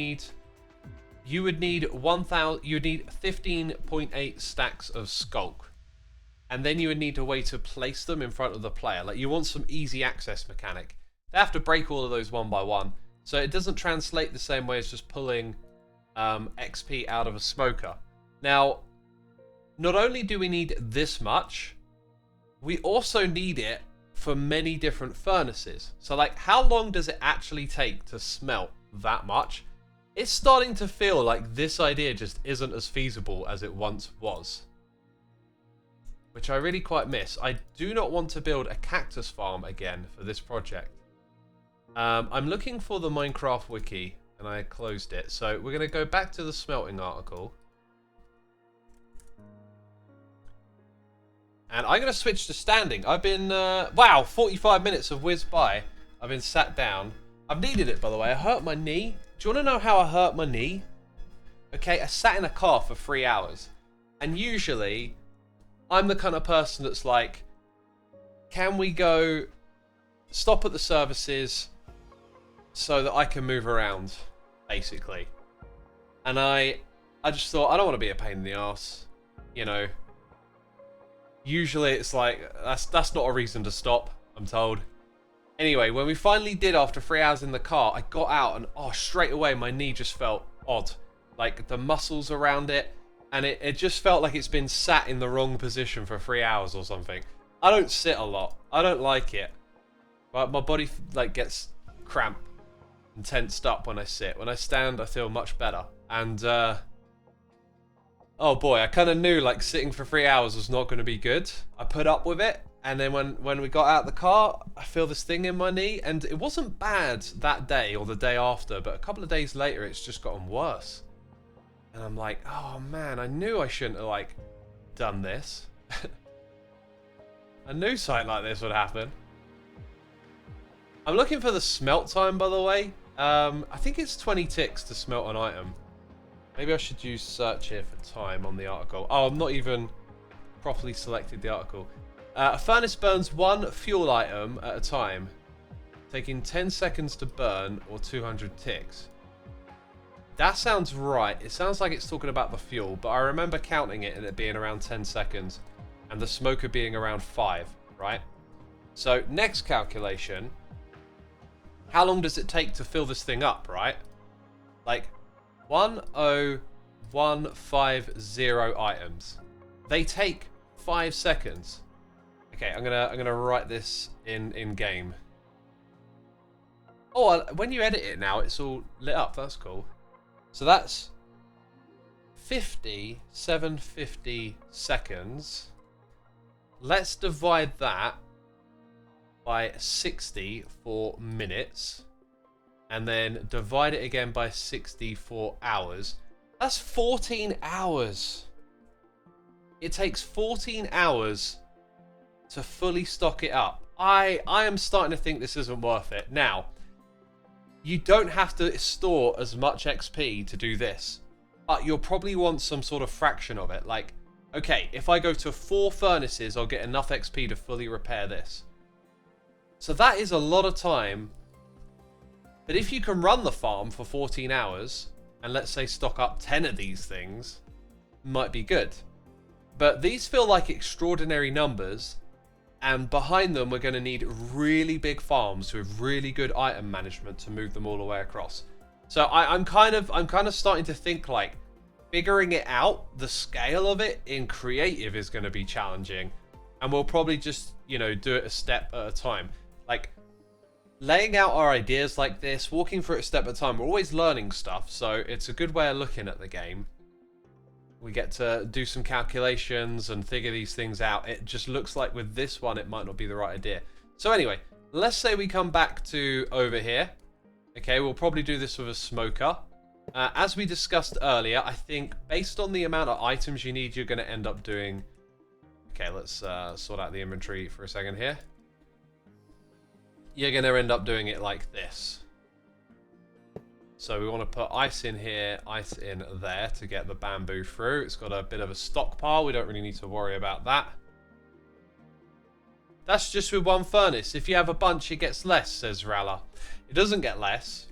Speaker 1: would need 15.8 stacks of skulk. And then you would need a way to place them in front of the player. Like, you want some easy access mechanic. They have to break all of those one by one. So it doesn't translate the same way as just pulling XP out of a smoker. Now, not only do we need this much, we also need it for many different furnaces. So, like, how long does it actually take to smelt that much? It's starting to feel like this idea just isn't as feasible as it once was, which I really quite miss. I do not want to build a cactus farm again for this project. I'm looking for the Minecraft wiki, and I closed it. So we're going to go back to the smelting article. And I'm going to switch to standing. I've been, wow, 45 minutes have whizzed by. I've been sat down. I've needed it, by the way. I hurt my knee. Do you want to know how I hurt my knee? Okay, I sat in a car for 3 hours. And usually, I'm the kind of person that's like, can we go stop at the services so that I can move around, basically. And I just thought, I don't want to be a pain in the arse, you know. Usually it's like, that's not a reason to stop, I'm told. Anyway, when we finally did after 3 hours in the car, I got out and, oh, straight away my knee just felt odd. Like, the muscles around it, and it just felt like it's been sat in the wrong position for 3 hours or something. I don't sit a lot. I don't like it. But my body like gets cramped and tensed up when I sit. When I stand, I feel much better. And oh boy, I kind of knew like sitting for 3 hours was not going to be good. I put up with it, and then when we got out of the car, I feel this thing in my knee, and it wasn't bad that day or the day after, but a couple of days later, it's just gotten worse. And I'm like, oh man, I knew I shouldn't have like done this. I knew something like this would happen. I'm looking for the smelt time, by the way. I think it's 20 ticks to smelt an item. Maybe I should use search here for time on the article. Oh, I'm not even properly selected the article. A furnace burns one fuel item at a time, taking 10 seconds to burn or 200 ticks. That sounds right. It sounds like it's talking about the fuel, but I remember counting it and it being around 10 seconds and the smoker being around 5, right? So next calculation, how long does it take to fill this thing up, right? Like 10150 items. They take 5 seconds. Okay, I'm gonna write this in game. Oh, when you edit it now, it's all lit up. That's cool. So that's 750 seconds. Let's divide that by 60 for minutes, and then divide it again by 60 for hours. That's 14 hours. It takes 14 hours to fully stock it up. I am starting to think this isn't worth it. Now, you don't have to store as much XP to do this, but you'll probably want some sort of fraction of it. Like, okay, if I go to 4 furnaces, I'll get enough XP to fully repair this. So that is a lot of time. But if you can run the farm for 14 hours, and let's say stock up 10 of these things, might be good. But these feel like extraordinary numbers, and behind them we're going to need really big farms with really good item management to move them all the way across. So I'm kind of starting to think like figuring it out, the scale of it in creative is going to be challenging, and we'll probably just, you know, do it a step at a time. Like laying out our ideas like this, walking through it a step at a time. We're always learning stuff, so it's a good way of looking at the game. We get to do some calculations and figure these things out. It just looks like with this one, it might not be the right idea. So anyway, let's say we come back to over here. Okay, we'll probably do this with a smoker. As we discussed earlier, I think based on the amount of items you need, you're going to end up doing... Okay, let's sort out the inventory for a second here. You're going to end up doing it like this. So we want to put ice in here, ice in there to get the bamboo through. It's got a bit of a stockpile. We don't really need to worry about that. That's just with one furnace. If you have a bunch, it gets less, says Ralla. It doesn't get less.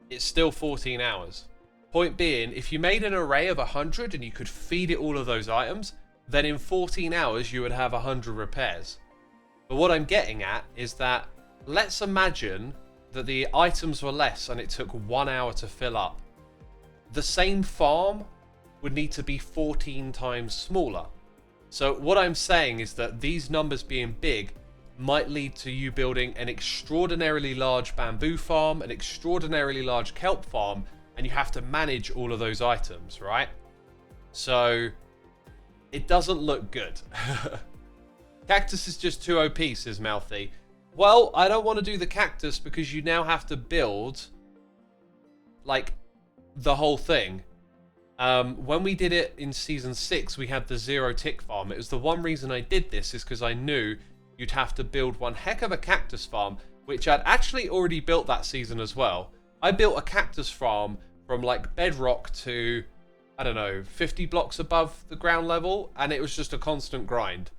Speaker 1: It's still 14 hours. Point being, if you made an array of 100 and you could feed it all of those items, then in 14 hours you would have 100 repairs. But what I'm getting at is that, let's imagine that the items were less and it took 1 hour to fill up. The same farm would need to be 14 times smaller. So what I'm saying is that these numbers being big might lead to you building an extraordinarily large bamboo farm, an extraordinarily large kelp farm, and you have to manage all of those items, right? So it doesn't look good. Cactus is just too OP, says Mouthy. Well, I don't want to do the cactus because you now have to build like the whole thing. When we did it in season 6, we had the 0 tick farm. It was the one reason I did this is because I knew you'd have to build one heck of a cactus farm, which I'd actually already built that season as well. I built a cactus farm from like bedrock to, I don't know, 50 blocks above the ground level, and it was just a constant grind.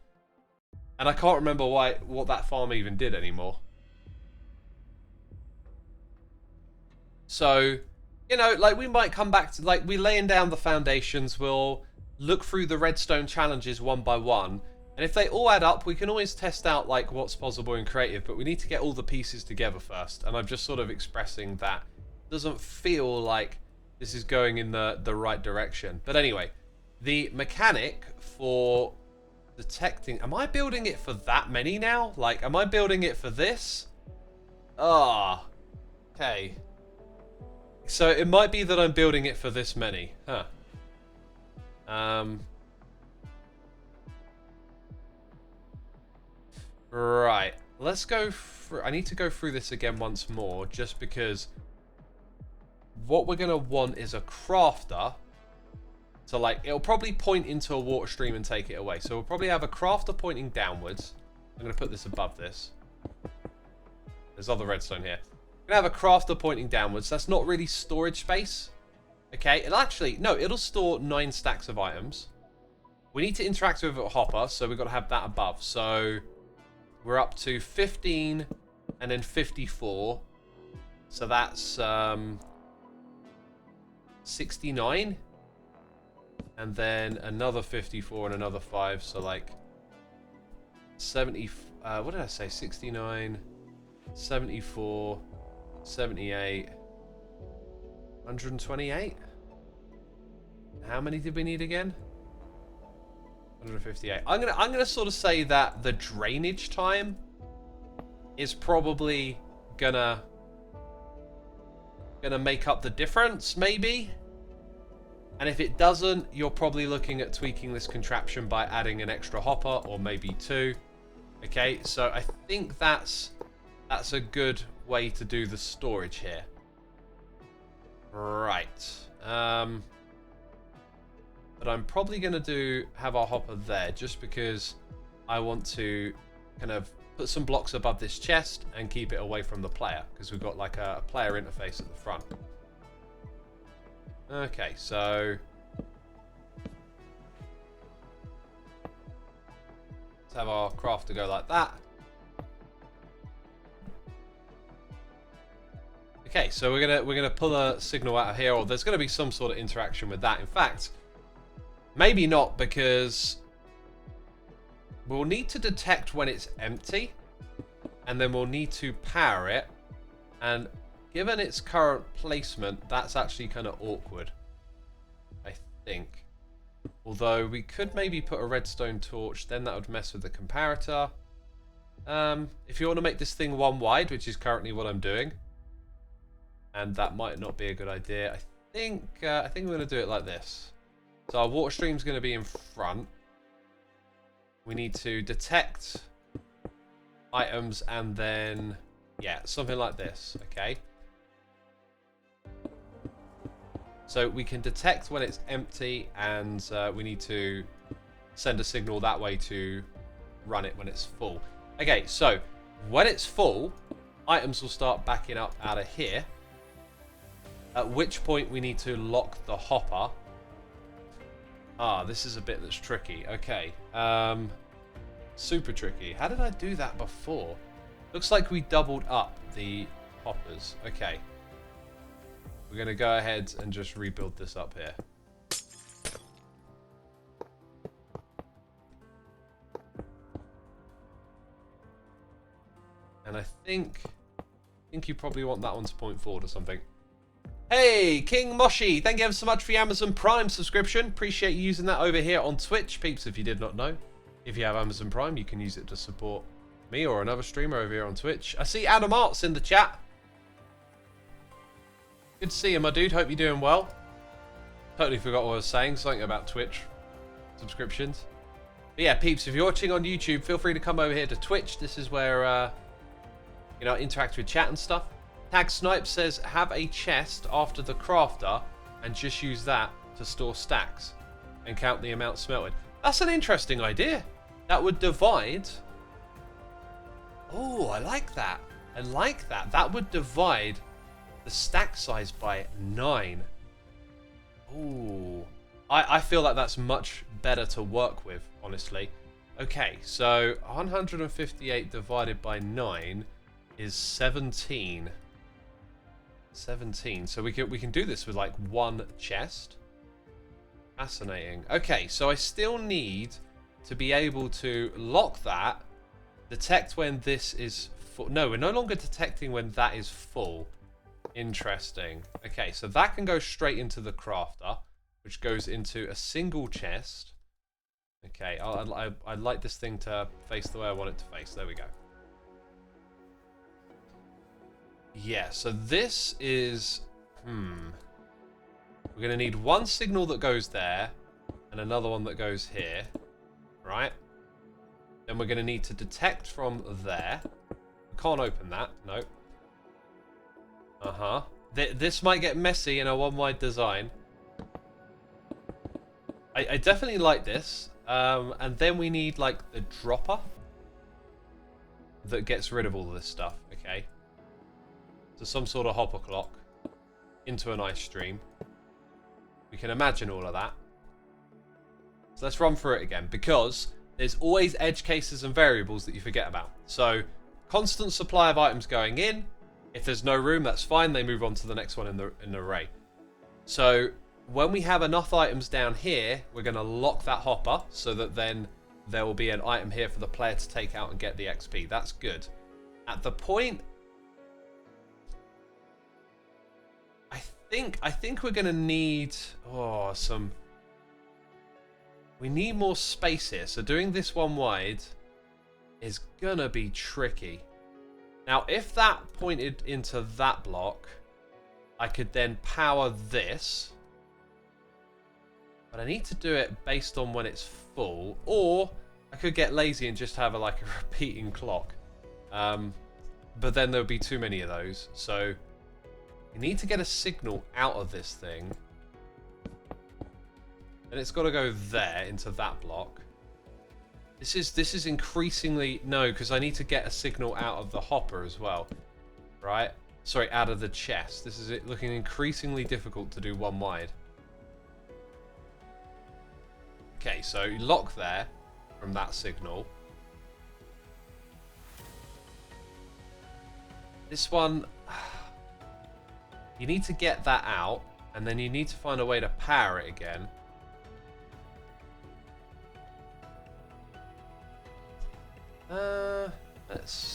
Speaker 1: And I can't remember what that farm even did anymore. So, you know, like we might come back to, like, we're laying down the foundations, we'll look through the redstone challenges one by one, and if they all add up, we can always test out like what's possible in creative, but we need to get all the pieces together first. And I'm just sort of expressing that it doesn't feel like this is going in the right direction. But anyway, The mechanic for detecting... Am I building it for that many now? Like, am I building it for this? Ah. Okay. So it might be that I'm building it for this many. Huh. Right. Let's go through... I need to go through this again once more, just because what we're going to want is a crafter. So, like, it'll probably point into a water stream and take it away. So we'll probably have a crafter pointing downwards. I'm going to put this above this. There's other redstone here. We're going to have a crafter pointing downwards. That's not really storage space. Okay, it'll actually... No, it'll store 9 stacks of items. We need to interact with a hopper, so we've got to have that above. So we're up to 15 and then 54. So that's 69. And then another 54 and another 5. So like 70... what did I say? 69, 74, 78, 128. How many did we need again? 158. I'm gonna sort of say that the drainage time is probably gonna make up the difference, maybe. And if it doesn't, you're probably looking at tweaking this contraption by adding an extra hopper or maybe 2. Okay, so I think that's a good way to do the storage here. Right. But I'm probably going to have our hopper there just because I want to kind of put some blocks above this chest and keep it away from the player, because we've got like a player interface at the front. Okay, so let's have our crafter go like that. Okay, so we're gonna pull a signal out of here, or there's gonna be some sort of interaction with that. In fact, maybe not, because we'll need to detect when it's empty, and then we'll need to power it. And given its current placement, that's actually kind of awkward, I think. Although we could maybe put a redstone torch, then that would mess with the comparator. If you want to make this thing 1 wide, which is currently what I'm doing, and that might not be a good idea, I think we're going to do it like this. So our water stream's going to be in front. We need to detect items and then, yeah, something like this, okay? So we can detect when it's empty, and we need to send a signal that way to run it when it's full. Okay, so when it's full, items will start backing up out of here, at which point we need to lock the hopper. Ah, this is a bit that's tricky. Okay, super tricky. How did I do that before? Looks like we doubled up the hoppers. Okay. We're going to go ahead and just rebuild this up here. And I think you probably want that one to point forward or something. Hey, King Moshi, thank you ever so much for your Amazon Prime subscription. Appreciate you using that over here on Twitch. Peeps, if you did not know, if you have Amazon Prime, you can use it to support me or another streamer over here on Twitch. I see Adam Arts in the chat. Good to see you, my dude. Hope you're doing well. Totally forgot what I was saying. Something about Twitch subscriptions. But yeah, peeps, if you're watching on YouTube, feel free to come over here to Twitch. This is where, you know, interact with chat and stuff. Tag Snipe says, have a chest after the crafter and just use that to store stacks and count the amount smelted. That's an interesting idea. That would divide. Oh, I like that. I like that. That would divide the stack size by 9. Ooh. I feel like that's much better to work with, honestly. Okay, so 158 divided by 9 is 17. 17. So we can do this with like 1 chest. Fascinating. Okay, so I still need to be able to lock that, detect when this is full. No, we're no longer detecting when that is full. Interesting. Okay, so that can go straight into the crafter, which goes into a single chest. Okay, I'd like this thing to face the way I want it to face. There we go. Yeah, so this is... We're going to need one signal that goes there and another one that goes here. Right? Then we're going to need to detect from there. We can't open that. No. Uh-huh. This might get messy in a one-wide design. I definitely like this. And then we need, like, the dropper that gets rid of all of this stuff. Okay. So some sort of hopper clock into an ice stream. We can imagine all of that. So let's run through it again, because there's always edge cases and variables that you forget about. So constant supply of items going in. If there's no room, that's fine. They move on to the next one in the array. So when we have enough items down here, we're going to lock that hopper so that then there will be an item here for the player to take out and get the XP. That's good. At the point, I think we're going to need we need more space here. So doing this one wide is going to be tricky. Now, if that pointed into that block, I could then power this. But I need to do it based on when it's full. Or I could get lazy and just have like a repeating clock. But then there would be too many of those. So you need to get a signal out of this thing. And it's got to go there into that block. This is increasingly... No, because I need to get a signal out of the hopper as well. Right? Sorry, out of the chest. This is it looking increasingly difficult to do one wide. Okay, so you lock there from that signal. This one... You need to get that out, and then you need to find a way to power it again.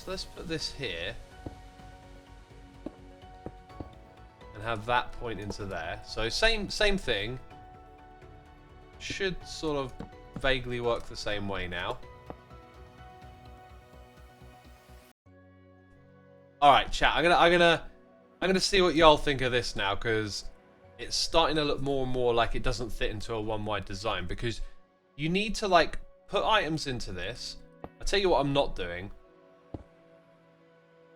Speaker 1: Let's put this here and have that point into there. So same thing. Should sort of vaguely work the same way now. All right, chat. I'm gonna see what y'all think of this now, because it's starting to look more and more like it doesn't fit into a one-wide design, because you need to like put items into this. I'll tell you what I'm not doing,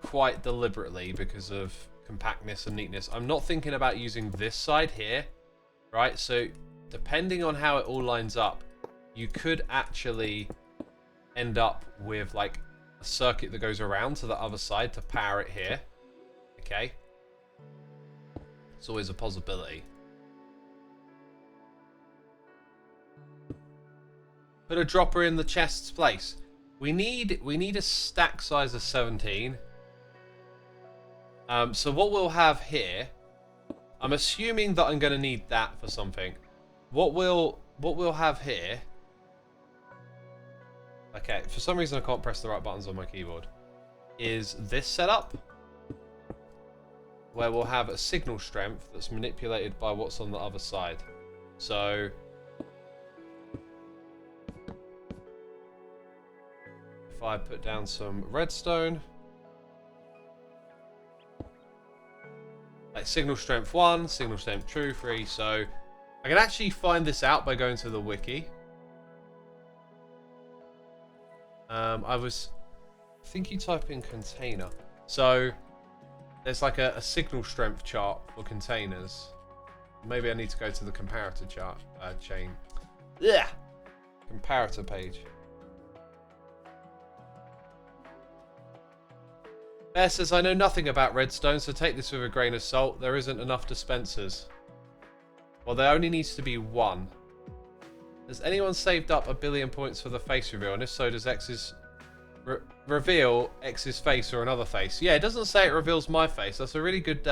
Speaker 1: quite deliberately because of compactness and neatness. I'm not thinking about using this side here, right? So depending on how it all lines up, you could actually end up with like a circuit that goes around to the other side to power it here. Okay, it's always a possibility. Put a dropper in the chest's place. We need a stack size of 17. So what we'll have here, I'm assuming that I'm going to need that for something. What we'll have here. Okay, for some reason I can't press the right buttons on my keyboard. Is this setup, where we'll have a signal strength that's manipulated by what's on the other side. So if I put down some redstone, like signal strength 1, signal strength 2, 3. So I can actually find this out by going to the wiki. I think you type in container. So there's like a signal strength chart for containers. Maybe I need to go to the comparator chart chain. Yeah, comparator page. Bear says, I know nothing about redstone, so take this with a grain of salt. There isn't enough dispensers. Well, there only needs to be one. Has anyone saved up 1 billion points for the face reveal? And if so, does X's reveal X's face or another face? Yeah, it doesn't say it reveals my face. That's a really good...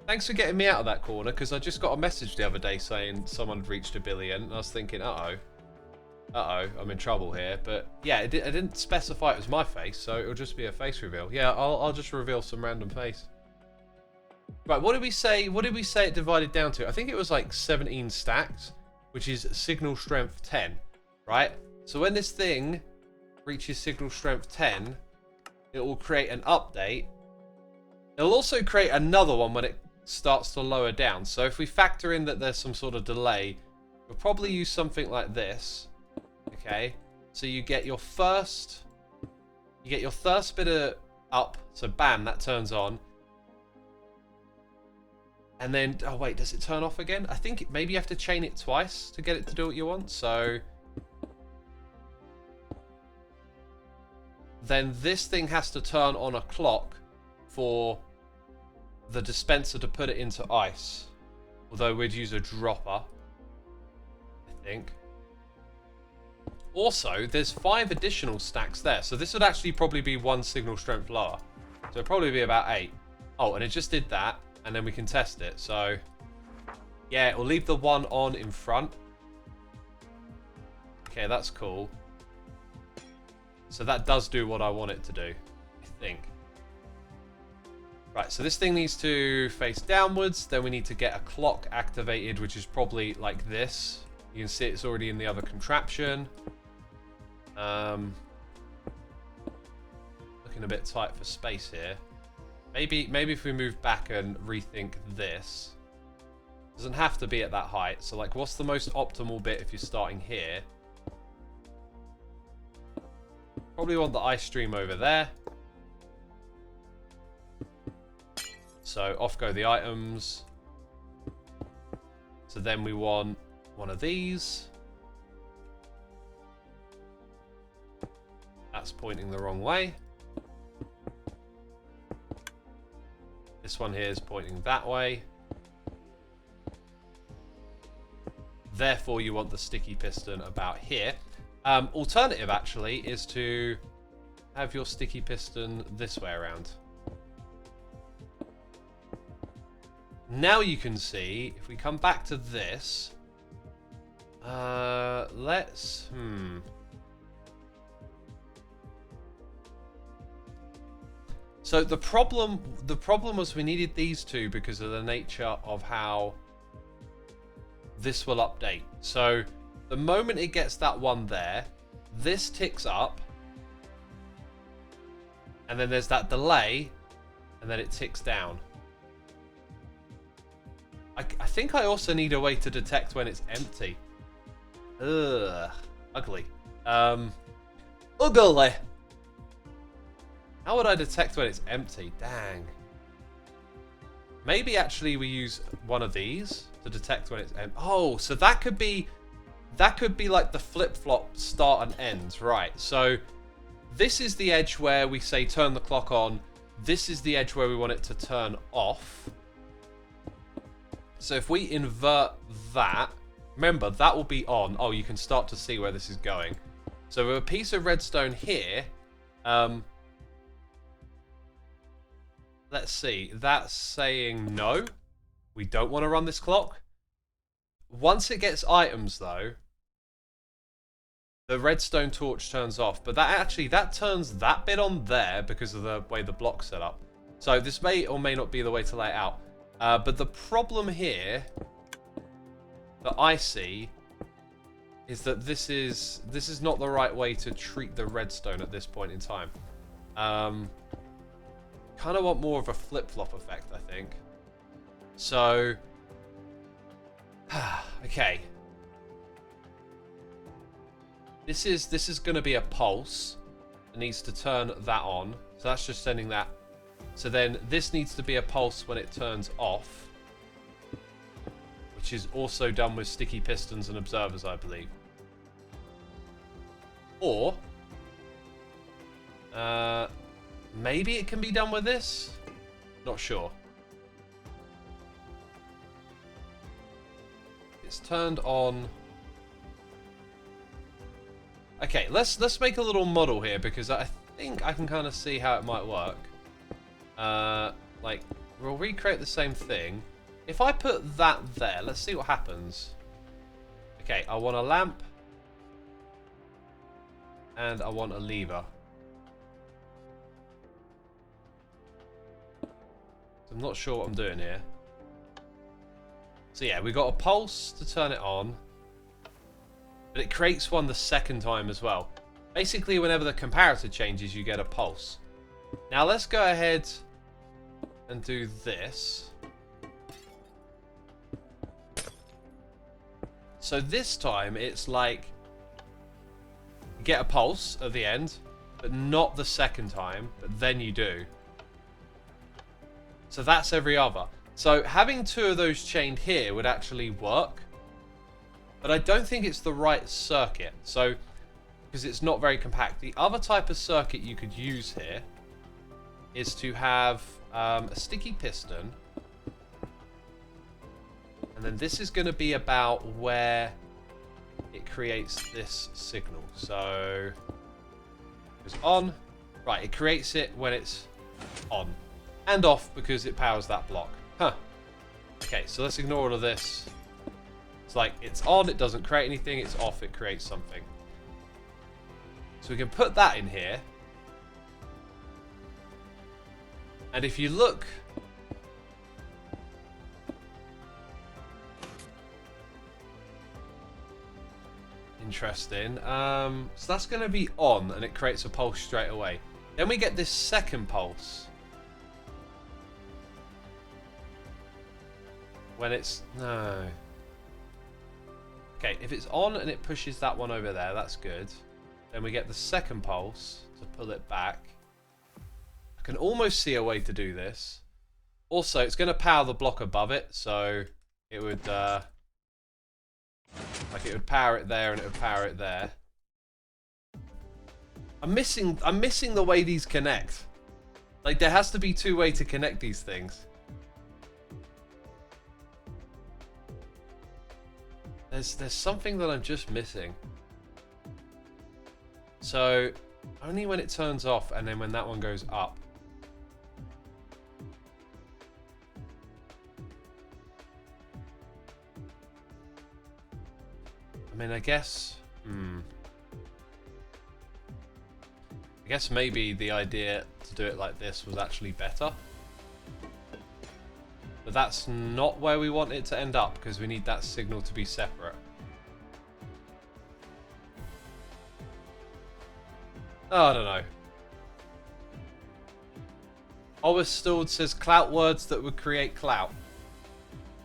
Speaker 1: thanks for getting me out of that corner, because I just got a message the other day saying someone had reached 1 billion. And I was thinking, uh-oh, I'm in trouble here. But yeah, I didn't specify it was my face, so it'll just be a face reveal. Yeah, I'll just reveal some random face. Right, what did we say? What did we say it divided down to? I think it was like 17 stacks, which is signal strength 10, right? So when this thing reaches signal strength 10, it will create an update. It'll also create another one when it starts to lower down. So if we factor in that there's some sort of delay, we'll probably use something like this. Okay, so you get your first bit of up. So bam, that turns on. And then, oh wait, does it turn off again? I think maybe you have to chain it twice to get it to do what you want. So then this thing has to turn on a clock for the dispenser to put it into ice. Although we'd use a dropper, I think. Also, there's 5 additional stacks there. So this would actually probably be 1 signal strength lower. So it'd probably be about 8. Oh, and it just did that. And then we can test it. So, yeah, it will leave the one on in front. Okay, that's cool. So that does do what I want it to do, I think. Right, so this thing needs to face downwards. Then we need to get a clock activated, which is probably like this. You can see it's already in the other contraption. Looking a bit tight for space here. Maybe if we move back and rethink this. Doesn't have to be at that height. So like, what's the most optimal bit if you're starting here? Probably want the ice stream over there. So off go the items. So then we want one of these. That's pointing the wrong way. This one here is pointing that way. Therefore, you want the sticky piston about here. Alternative, actually, is to have your sticky piston this way around. Now you can see, if we come back to this, let's, So the problem was we needed these two because of the nature of how this will update. So the moment it gets that one there, this ticks up, and then there's that delay, and then it ticks down. I think I also need a way to detect when it's empty. Ugh, ugly. Ugly. How would I detect when it's empty? Dang. Maybe actually we use one of these to detect when it's empty. Oh, so that could be like the flip-flop start and end, right? So this is the edge where we say turn the clock on. This is the edge where we want it to turn off. So if we invert that, remember that will be on. Oh, you can start to see where this is going. So with a piece of redstone here, let's see, that's saying no, we don't want to run this clock. Once it gets items though, the redstone torch turns off, but that turns that bit on there because of the way the block's set up. So this may or may not be the way to lay it out. But the problem here that I see is that this is not the right way to treat the redstone at this point in time. Kind of want more of a flip-flop effect, I think. So, okay. This is going to be a pulse. It needs to turn that on. So that's just sending that. So then this needs to be a pulse when it turns off, which is also done with sticky pistons and observers, I believe. Or maybe it can be done with this. Not sure. It's turned on. Okay, let's make a little model here because I think I can kind of see how it might work. Like, we'll recreate the same thing. If I put that there, let's see what happens. Okay, I want a lamp. And I want a lever. I'm not sure what I'm doing here. So yeah, we got a pulse to turn it on. But it creates one the second time as well. Basically, whenever the comparator changes, you get a pulse. Now let's go ahead and do this. So this time, it's like you get a pulse at the end, but not the second time, but then you do. So that's every other. So having two of those chained here would actually work. But I don't think it's the right circuit. So, because it's not very compact. The other type of circuit you could use here is to have a sticky piston. And then this is going to be about where it creates this signal. So, it's on. Right, it creates it when it's on. And off because it powers that block. Huh. Okay, so let's ignore all of this. It's like, it's on, it doesn't create anything. It's off, it creates something. So we can put that in here. And if you look... Interesting. So that's going to be on, and it creates a pulse straight away. Then we get this second pulse. When it's... No... Okay, if it's on and it pushes that one over there, that's good. Then we get the second pulse to pull it back. I can almost see a way to do this. Also, it's going to power the block above it, so it would like it would power it there and it would power it there. I'm missing the way these connect. Like, there has to be two ways to connect these things. There's something that I'm just missing. So, only when it turns off and then when that one goes up. I mean, I guess... I guess maybe the idea to do it like this was actually better. But that's not where we want it to end up, because we need that signal to be separate. Oh, I don't know. Overstalled says clout words that would create clout.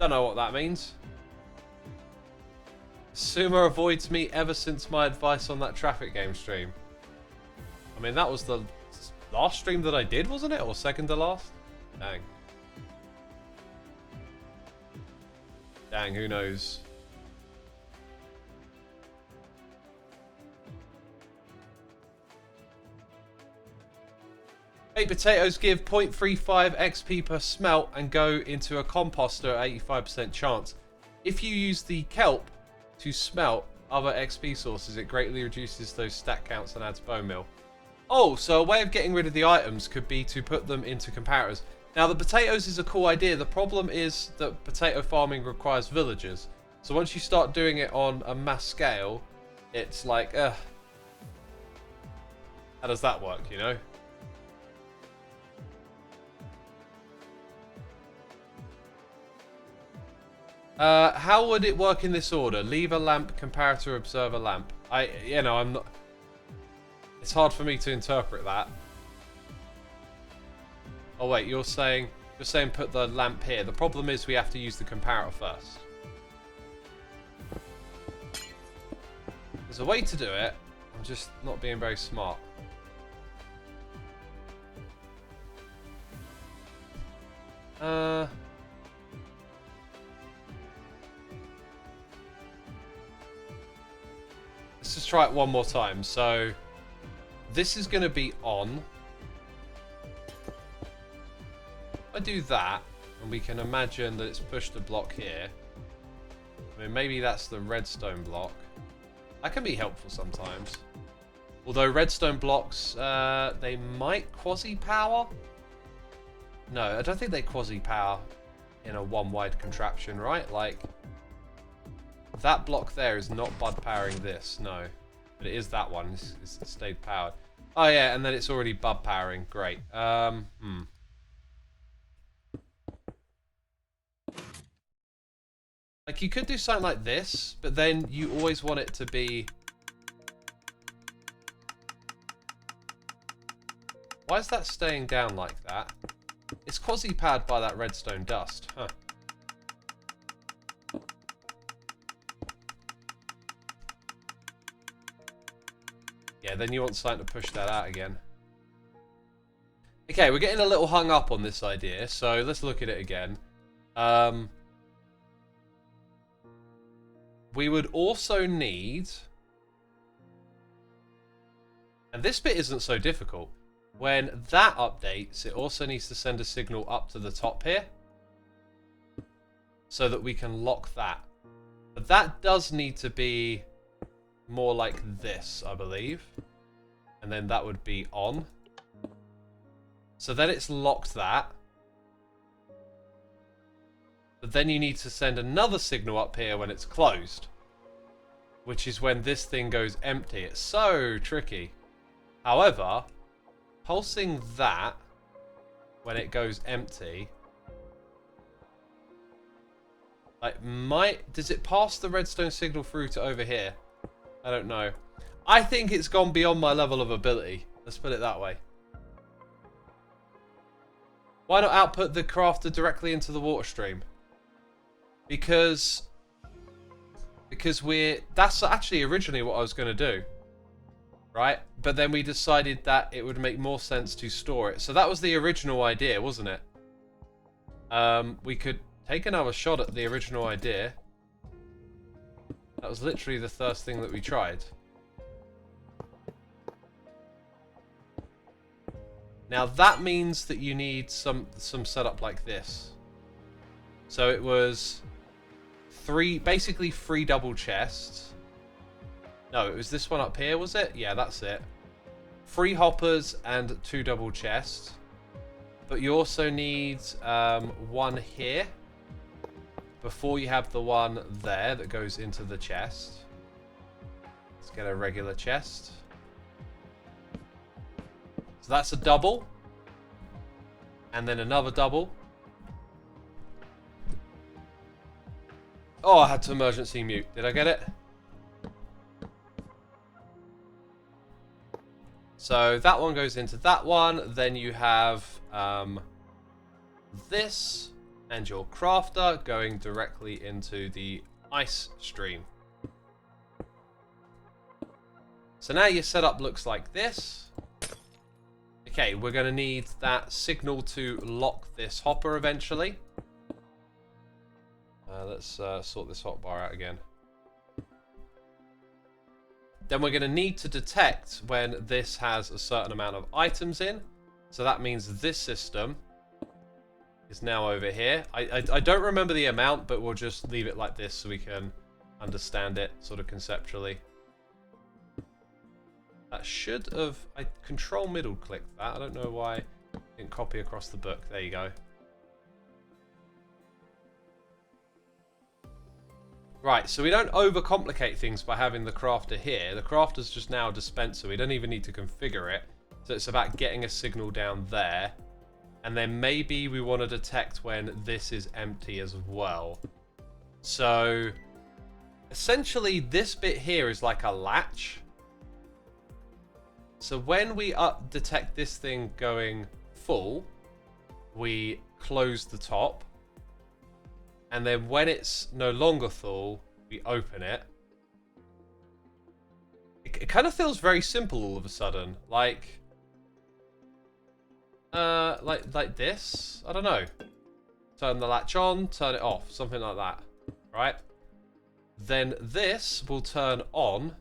Speaker 1: Don't know what that means. Xisuma avoids me ever since my advice on that traffic game stream. I mean, that was the last stream that I did, wasn't it? Or second to last? Dang. Dang, who knows? Baked potatoes give 0.35 XP per smelt and go into a composter at 85% chance. If you use the kelp to smelt other XP sources, it greatly reduces those stat counts and adds bone meal. Oh, so a way of getting rid of the items could be to put them into comparators. Now, the potatoes is a cool idea. The problem is that potato farming requires villagers. So once you start doing it on a mass scale, it's like, how does that work, you know? How would it work in this order? Leave a lamp, comparator, observe a lamp. I'm not... It's hard for me to interpret that. Oh wait, you're saying put the lamp here. The problem is we have to use the comparator first. There's a way to do it. I'm just not being very smart. Let's just try it one more time. So this is going to be on. I do that, and we can imagine that it's pushed a block here. I mean, maybe that's the redstone block. That can be helpful sometimes. Although redstone blocks, they might quasi-power. No, I don't think they quasi-power in a one-wide contraption, right? Like, that block there is not bud powering this, no. But it is that one, it's stayed powered. Oh yeah, and then it's already bud powering, great. Like, you could do something like this, but then you always want it to be... Why is that staying down like that? It's quasi-powered by that redstone dust. Huh. Yeah, then you want something to push that out again. Okay, we're getting a little hung up on this idea, so let's look at it again. We would also need... And this bit isn't so difficult. When that updates, it also needs to send a signal up to the top here. So that we can lock that. But that does need to be more like this, I believe. And then that would be on. So then it's locked that. But then you need to send another signal up here when it's closed. Which is when this thing goes empty. It's so tricky. However, pulsing that when it goes empty... Does it pass the redstone signal through to over here? I don't know. I think it's gone beyond my level of ability. Let's put it that way. Why not output the crafter directly into the water stream? Because that's actually originally what I was going to do. Right? But then we decided that it would make more sense to store it. So that was the original idea, wasn't it? We could take another shot at the original idea. That was literally the first thing that we tried. Now that means that you need some setup like this. So it was basically three double chests. No, it was this one up here, was it? Yeah, that's it. 3 hoppers and 2 double chests. But you also need 1 here. Before you have the one there that goes into the chest. Let's get a regular chest. So that's a double. And then another double. Oh, I had to emergency mute. Did I get it? So that one goes into that one. Then you have this and your crafter going directly into the ice stream. So now your setup looks like this. Okay, we're going to need that signal to lock this hopper eventually. Let's sort this hotbar out again. Then we're going to need to detect when this has a certain amount of items in. So that means this system is now over here. I don't remember the amount, but we'll just leave it like this so we can understand it sort of conceptually. That should have... I control middle clicked that. I don't know why I didn't copy across the book. There you go. Right, so we don't overcomplicate things by having the crafter here. The crafter's just now a dispenser. We don't even need to configure it. So it's about getting a signal down there. And then maybe we want to detect when this is empty as well. So essentially this bit here is like a latch. So when we detect this thing going full, we close the top. And then when it's no longer full, we open it. It kind of feels very simple all of a sudden. Like this? I don't know. Turn the latch on, turn it off, something like that. Right? Then this will turn on.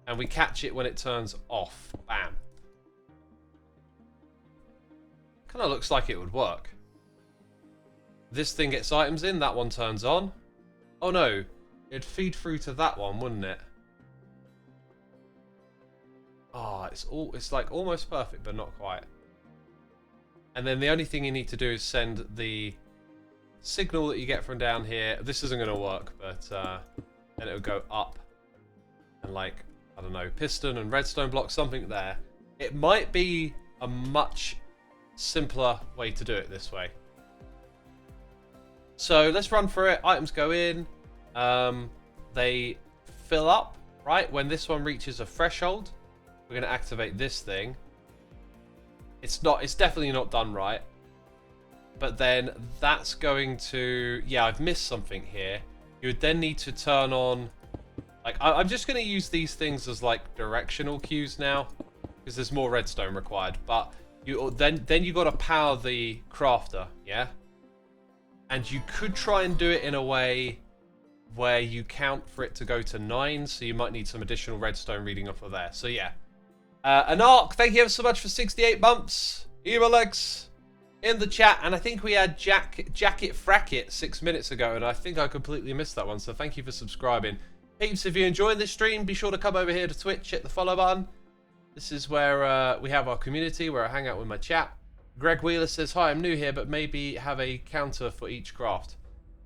Speaker 1: And we catch it when it turns off. Bam. Kind of looks like it would work. This thing gets items in, that one turns on. Oh no, it'd feed through to that one, wouldn't it? Ah, oh, it's like almost perfect, but not quite. And then the only thing you need to do is send the signal that you get from down here. This isn't going to work, but then it would go up. And like, I don't know, piston and redstone block, something there. It might be a much simpler way to do it this way. So let's run through it. Items go in. They fill up, right? When this one reaches a threshold, we're going to activate this thing. It's definitely not done right. But then that's going to... Yeah, I've missed something here. You would then need to turn on... Like, I'm just going to use these things as, like, directional cues now. Because there's more redstone required. But then you got to power the crafter, yeah? And you could try and do it in a way where you count for it to go to 9. So you might need some additional redstone reading off of there. So, yeah. Anarch, thank you ever so much for 68 bumps. Alex in the chat, and I think we had Jacket Fracket 6 minutes ago, and I think I completely missed that one, so thank you for subscribing. Peeps, if you're enjoying this stream, be sure to come over here to Twitch, hit the follow button. This is where we have our community, where I hang out with my chat. Greg Wheeler says, hi, I'm new here, but maybe have a counter for each craft.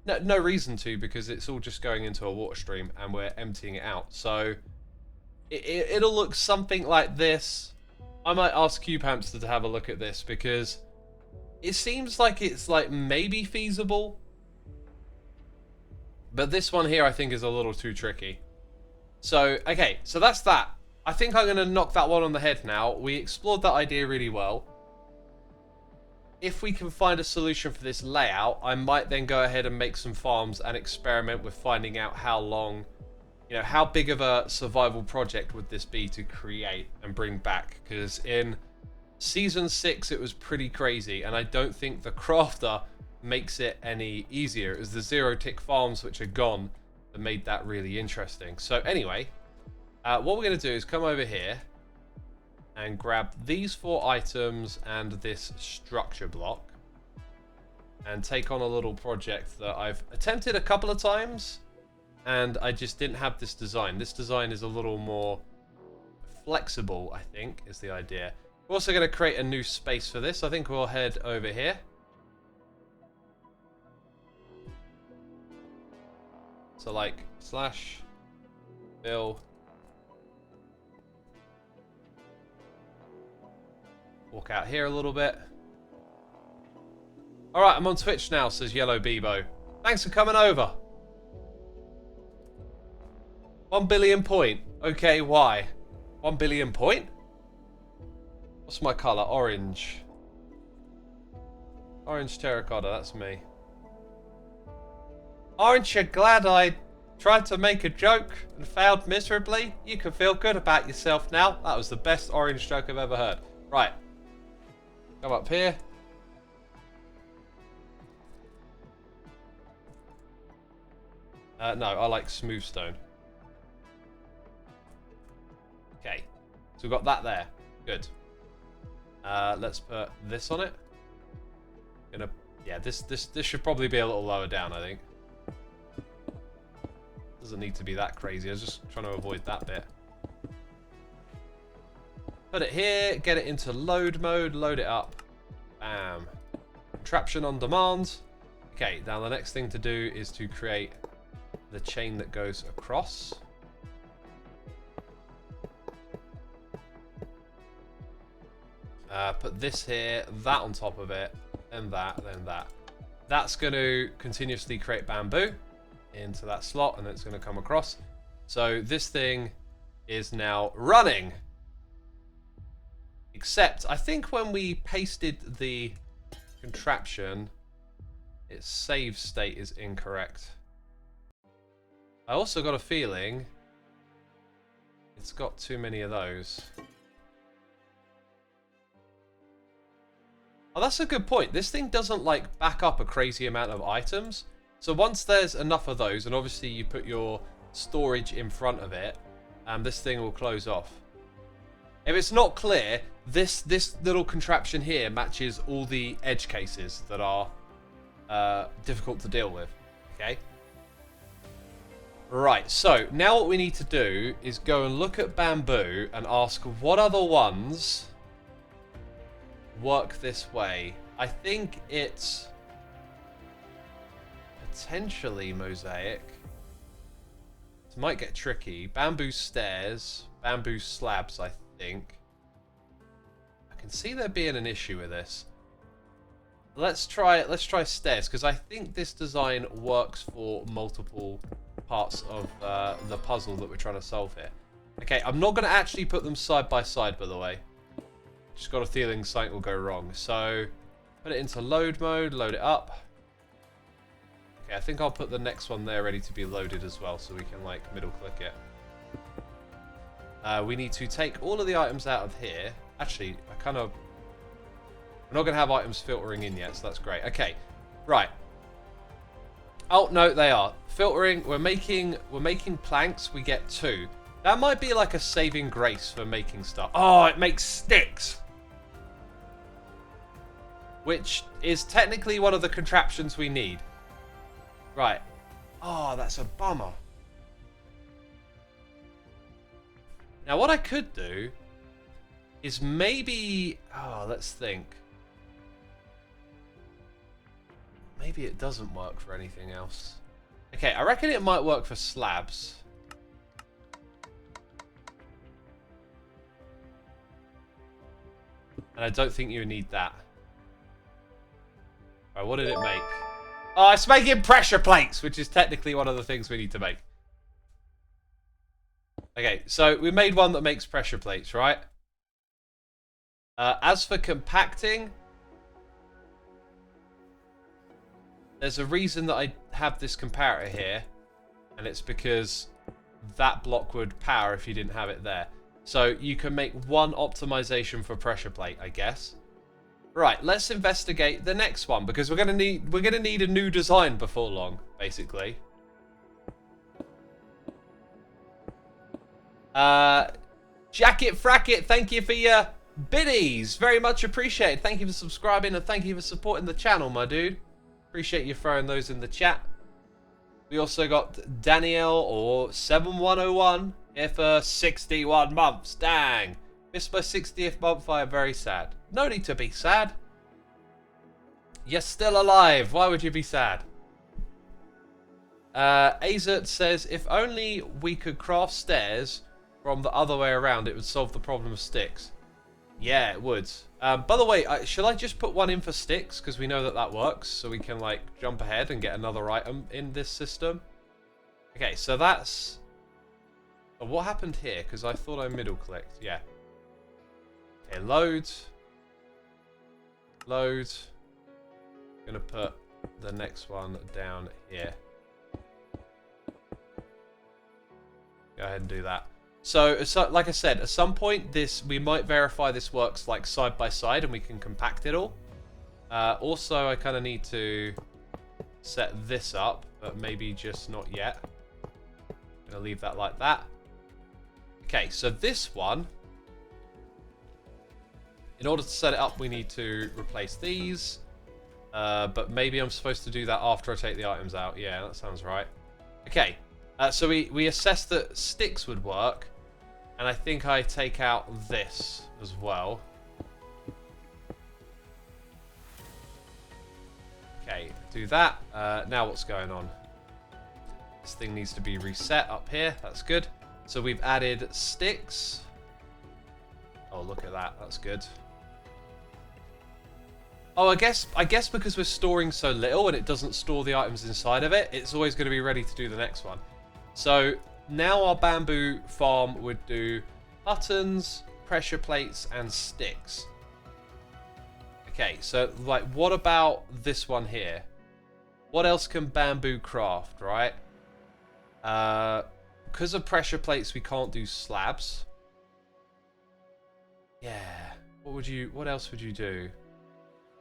Speaker 1: No reason to, because it's all just going into a water stream, and we're emptying it out, so... It'll look something like this. I might ask Cube Hamster to have a look at this because it seems like it's like maybe feasible. But this one here I think is a little too tricky. So, okay, so that's that. I think I'm going to knock that one on the head now. We explored that idea really well. If we can find a solution for this layout, I might then go ahead and make some farms and experiment with finding out how long... You know, how big of a survival project would this be to create and bring back? Because in Season 6, it was pretty crazy, and I don't think the crafter makes it any easier. It was the zero-tick farms which are gone that made that really interesting. So anyway, what we're going to do is come over here and grab these 4 items and this structure block and take on a little project that I've attempted a couple of times. And I just didn't have this design. This design is a little more flexible, I think, is the idea. We're also going to create a new space for this. I think we'll head over here. So like, slash, fill. Walk out here a little bit. Alright, I'm on Twitch now, says Yellow Bebo. Thanks for coming over. 1 billion point. Okay, why? 1 billion point? What's my colour? Orange. Orange terracotta, that's me. Aren't you glad I tried to make a joke and failed miserably? You can feel good about yourself now. That was the best orange joke I've ever heard. Right. Come up here. No, I like smooth stone. Okay, so we've got that there. Good. Let's put this on it. Yeah, this should probably be a little lower down, I think. Doesn't need to be that crazy. I was just trying to avoid that bit. Put it here, get it into load mode, load it up. Bam. Contraption on demand. Okay, now the next thing to do is to create the chain that goes across. Put this here, that on top of it, and that, then that. That's going to continuously create bamboo into that slot, and it's going to come across. So this thing is now running. Except, I think when we pasted the contraption, its save state is incorrect. I also got a feeling it's got too many of those. Oh, that's a good point. This thing doesn't like back up a crazy amount of items. So once there's enough of those, and obviously you put your storage in front of it, this thing will close off. If it's not clear, this little contraption here matches all the edge cases that are difficult to deal with. Okay. Right, so now what we need to do is go and look at bamboo and ask what other ones work this way. I think it's potentially mosaic. It might get tricky. Bamboo stairs, bamboo slabs, I think. I can see there being an issue with this. let's try stairs, because I think this design works for multiple parts of the puzzle that we're trying to solve here. Okay, I'm not going to actually put them side by side, by the way. Just got a feeling something will go wrong. So, put it into load mode, load it up. Okay, I think I'll put the next one there ready to be loaded as well, so we can, like, middle click it. We need to take all of the items out of here. Actually, we're not going to have items filtering in yet, so that's great. Okay, right. Oh, no, they are. Filtering, we're making planks, we get 2. That might be like a saving grace for making stuff. Oh, it makes sticks! Which is technically one of the contraptions we need. Right. Oh, that's a bummer. Now, what I could do is maybe... Oh, let's think. Maybe it doesn't work for anything else. Okay, I reckon it might work for slabs. And I don't think you need that. Alright, what did it make? Oh, it's making pressure plates, which is technically one of the things we need to make. Okay, so we made one that makes pressure plates, right? As for compacting, there's a reason that I have this comparator here, and it's because that block would power if you didn't have it there. So you can make one optimization for pressure plate, I guess. Right, let's investigate the next one, because we're gonna need a new design before long, basically. Jacket Fracket, thank you for your biddies. Very much appreciated. Thank you for subscribing and thank you for supporting the channel, my dude. Appreciate you throwing those in the chat. We also got Danielle, or 7101, here for 61 months. Dang. Missed my 60th month. I am very sad. No need to be sad. You're still alive. Why would you be sad? Azert says, if only we could craft stairs from the other way around, it would solve the problem of sticks. Yeah, it would. By the way, should I just put one in for sticks? Because we know that that works. So we can, like, jump ahead and get another item in this system. Okay, so that's... Oh, what happened here? Because I thought I middle-clicked. Yeah. Okay, load. Load. Gonna put the next one down here. Go ahead and do that. So, like I said, at some point, we might verify this works like side by side, and we can compact it all. Also, I kind of need to set this up, but maybe just not yet. I'm gonna leave that like that. Okay, so this one, in order to set it up, we need to replace these. But maybe I'm supposed to do that after I take the items out. Yeah, that sounds right. Okay, so we assessed that sticks would work. And I think I take out this as well. Okay, do that. Now what's going on? This thing needs to be reset up here. That's good. So we've added sticks. Oh, look at that. That's good. Oh, I guess because we're storing so little and it doesn't store the items inside of it, it's always going to be ready to do the next one. So now our bamboo farm would do buttons, pressure plates, and sticks. Okay, so like, what about this one here? What else can bamboo craft, right? Because of pressure plates, we can't do slabs. Yeah. What else would you do?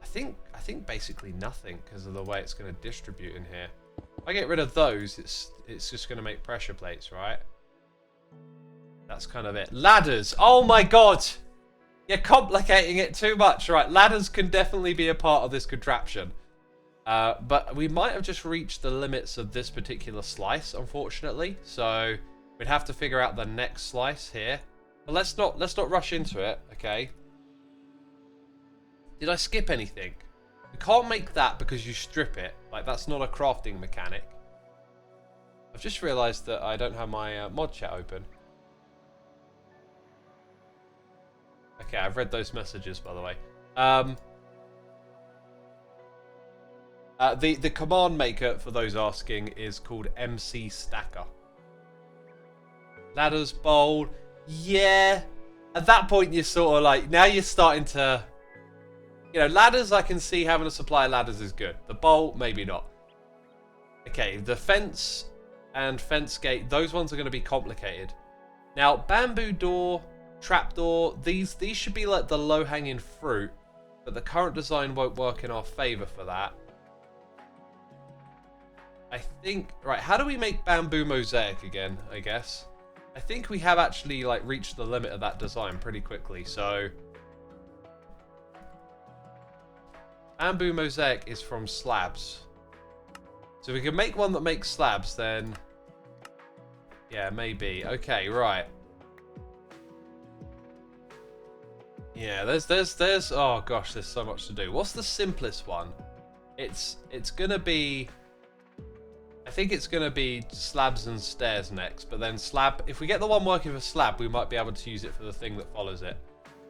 Speaker 1: I think basically nothing because of the way it's going to distribute in here. If I get rid of those, it's just going to make pressure plates, right? That's kind of it. Ladders. Oh my god! You're complicating it too much. Right, ladders can definitely be a part of this contraption. But we might have just reached the limits of this particular slice, unfortunately. So we'd have to figure out the next slice here. But let's not rush into it, okay? Did I skip anything? You can't make that because you strip it. Like, that's not a crafting mechanic. I've just realised that I don't have my mod chat open. Okay, I've read those messages, by the way. The command maker, for those asking, is called MC Stacker. Ladders, bowl. Yeah. At that point, you're sort of like, now you're starting to, you know, ladders, I can see having a supply of ladders is good. The bowl, maybe not. Okay, the fence and fence gate, those ones are going to be complicated. Now, bamboo door, trapdoor, these should be like the low-hanging fruit, but the current design won't work in our favor for that. I think, right, how do we make bamboo mosaic again, I guess? I think we have actually like reached the limit of that design pretty quickly, so bamboo mosaic is from slabs. So if we can make one that makes slabs, then yeah, maybe. Okay, right. Yeah, there's oh gosh, there's so much to do. What's the simplest one? It's gonna be, I think it's gonna be slabs and stairs next, but then slab, if we get the one working for slab, we might be able to use it for the thing that follows it.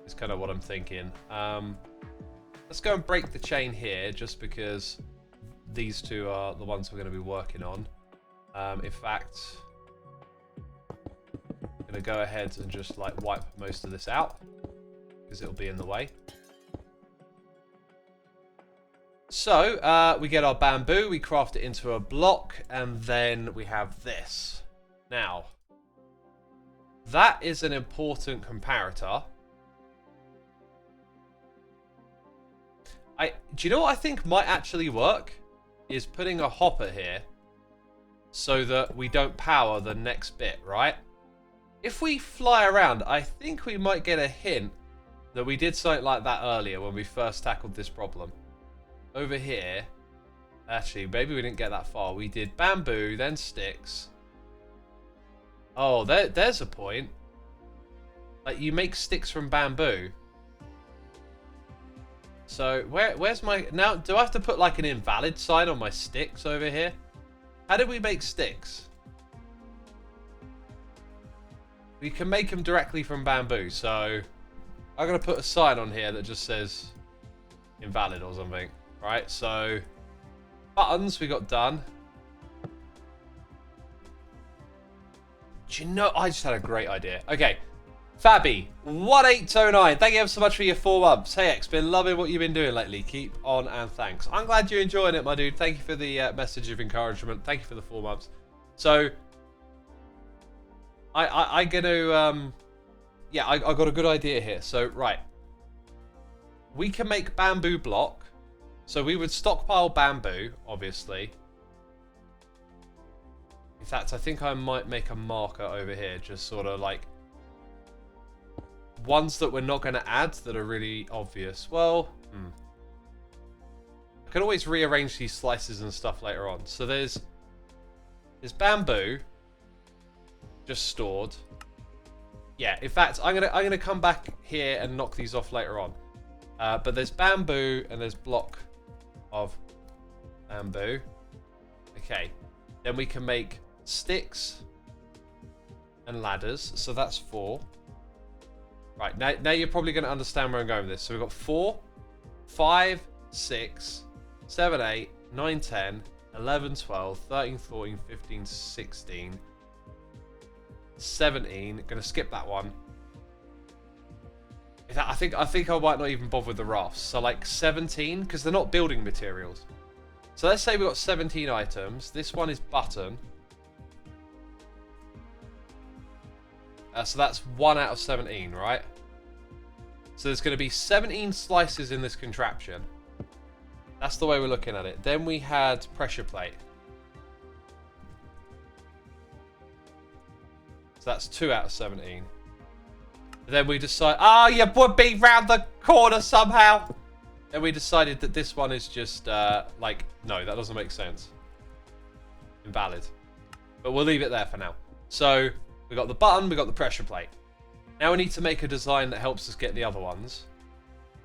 Speaker 1: Is kind of what I'm thinking. Let's go and break the chain here, just because these two are the ones we're going to be working on. In fact, I'm going to go ahead and just like wipe most of this out, because it'll be in the way. So, we get our bamboo, we craft it into a block, and then we have this. Now, that is an important comparator. Do you know what I think might actually work? Is putting a hopper here so that we don't power the next bit, right? If we fly around, I think we might get a hint that we did something like that earlier when we first tackled this problem. Over here, actually, maybe we didn't get that far. We did bamboo, then sticks. Oh, there's a point. Like, you make sticks from bamboo. So, where's my... Now, do I have to put, like, an invalid sign on my sticks over here? How did we make sticks? We can make them directly from bamboo, so... I'm going to put a sign on here that just says invalid or something. Right, so... Buttons we got done. Do you know... I just had a great idea. Okay. Fabby1809, thank you ever so much for your 4 months. Hey X, been loving what you've been doing lately. Keep on and thanks. I'm glad you're enjoying it, my dude. Thank you for the message of encouragement. Thank you for the 4 months. So, I'm gonna, yeah, I got a good idea here. So, right. We can make bamboo block. So we would stockpile bamboo, obviously. In fact, I think I might make a marker over here, just sort of like ones that we're not going to add that are really obvious. Well, I can always rearrange these slices and stuff later on. So there's bamboo just stored. Yeah, in fact, I'm gonna come back here and knock these off later on. But there's bamboo and there's block of bamboo. Okay, then we can make sticks and ladders. So that's 4. Right, now you're probably going to understand where I'm going with this. So we've got 4, 5, 6, 7, 8, 9, 10, 11, 12, 13, 14, 15, 16, 17. Going to skip that one. I think I might not even bother with the rafts. So like 17, because they're not building materials. So let's say we've got 17 items. This one is button. So that's 1 out of 17, right? So there's going to be 17 slices in this contraption. That's the way we're looking at it. Then we had pressure plate. So that's 2 out of 17. Then we decide, oh, you would be round the corner somehow. Then we decided that this one is just, like, no, that doesn't make sense. Invalid. But we'll leave it there for now. So we got the button, we got the pressure plate. Now we need to make a design that helps us get the other ones.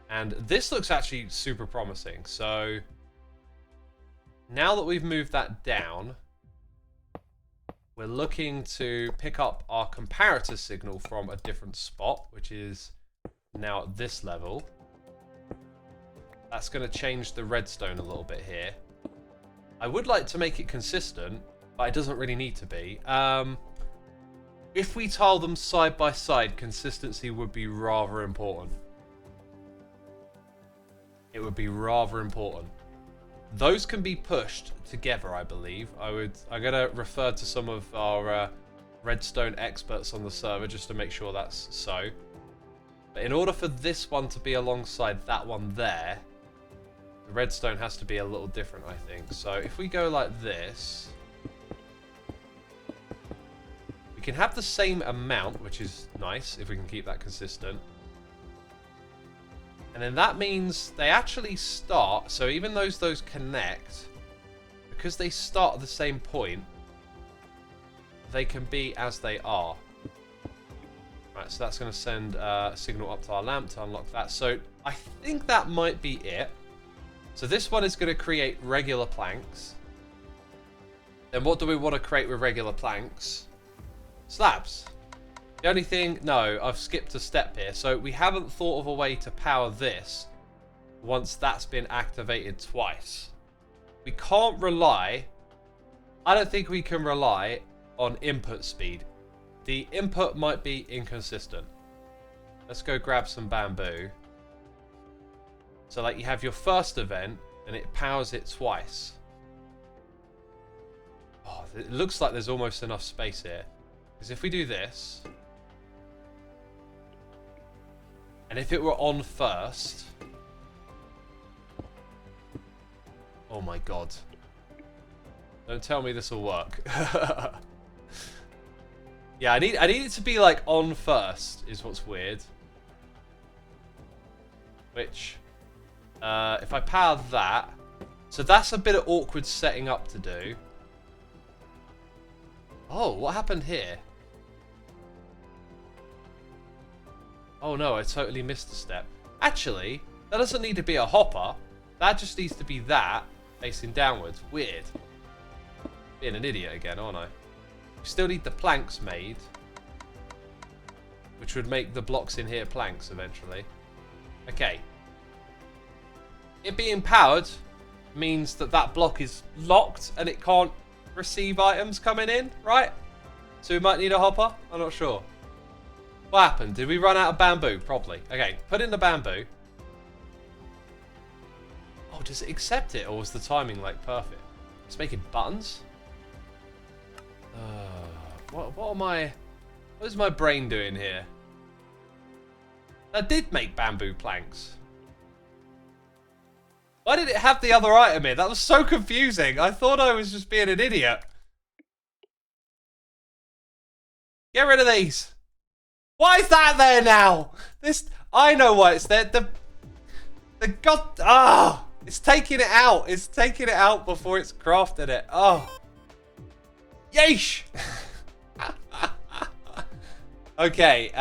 Speaker 1: And this looks actually super promising. So now that we've moved that down, we're looking to pick up our comparator signal from a different spot, which is now at this level. That's going to change the redstone a little bit here. I would like to make it consistent, but it doesn't really need to be. If we tile them side by side, consistency would be rather important. It would be rather important. Those can be pushed together, I believe. I'm gonna refer to some of our redstone experts on the server just to make sure that's so. But in order for this one to be alongside that one there, the redstone has to be a little different, I think. So if we go like this, we can have the same amount, which is nice if we can keep that consistent. And then that means they actually start, so even though those connect, because they start at the same point, they can be as they are. Right, so that's going to send a signal up to our lamp to unlock that. So I think that might be it. So this one is going to create regular planks. Then what do we want to create with regular planks? Slabs. The only thing, no, I've skipped a step here. So we haven't thought of a way to power this once that's been activated twice. We can't rely, I don't think we can rely on input speed. The input might be inconsistent. Let's go grab some bamboo. So like you have your first event and it powers it twice. Oh, it looks like there's almost enough space here. Because if we do this, and if it were on first, oh my god. Don't tell me this will work. Yeah, I need it to be like on first is what's weird. Which, if I power that, so that's a bit of awkward setting up to do. Oh, what happened here? Oh no, I totally missed a step. Actually, that doesn't need to be a hopper. That just needs to be that, facing downwards. Weird. Being an idiot again, aren't I? We still need the planks made, which would make the blocks in here planks eventually. Okay. It being powered means that that block is locked and it can't receive items coming in, right? So we might need a hopper? I'm not sure. What happened? Did we run out of bamboo? Probably. Okay, put in the bamboo. Oh, does it accept it, or was the timing like perfect? It's making buttons? What am I... What is my brain doing here? That did make bamboo planks. Why did it have the other item in? That was so confusing. I thought I was just being an idiot. Get rid of these. Why is that there now? This, I know why it's there. The god, it's taking it out. It's taking it out before it's crafted it. Oh, yeesh. Okay,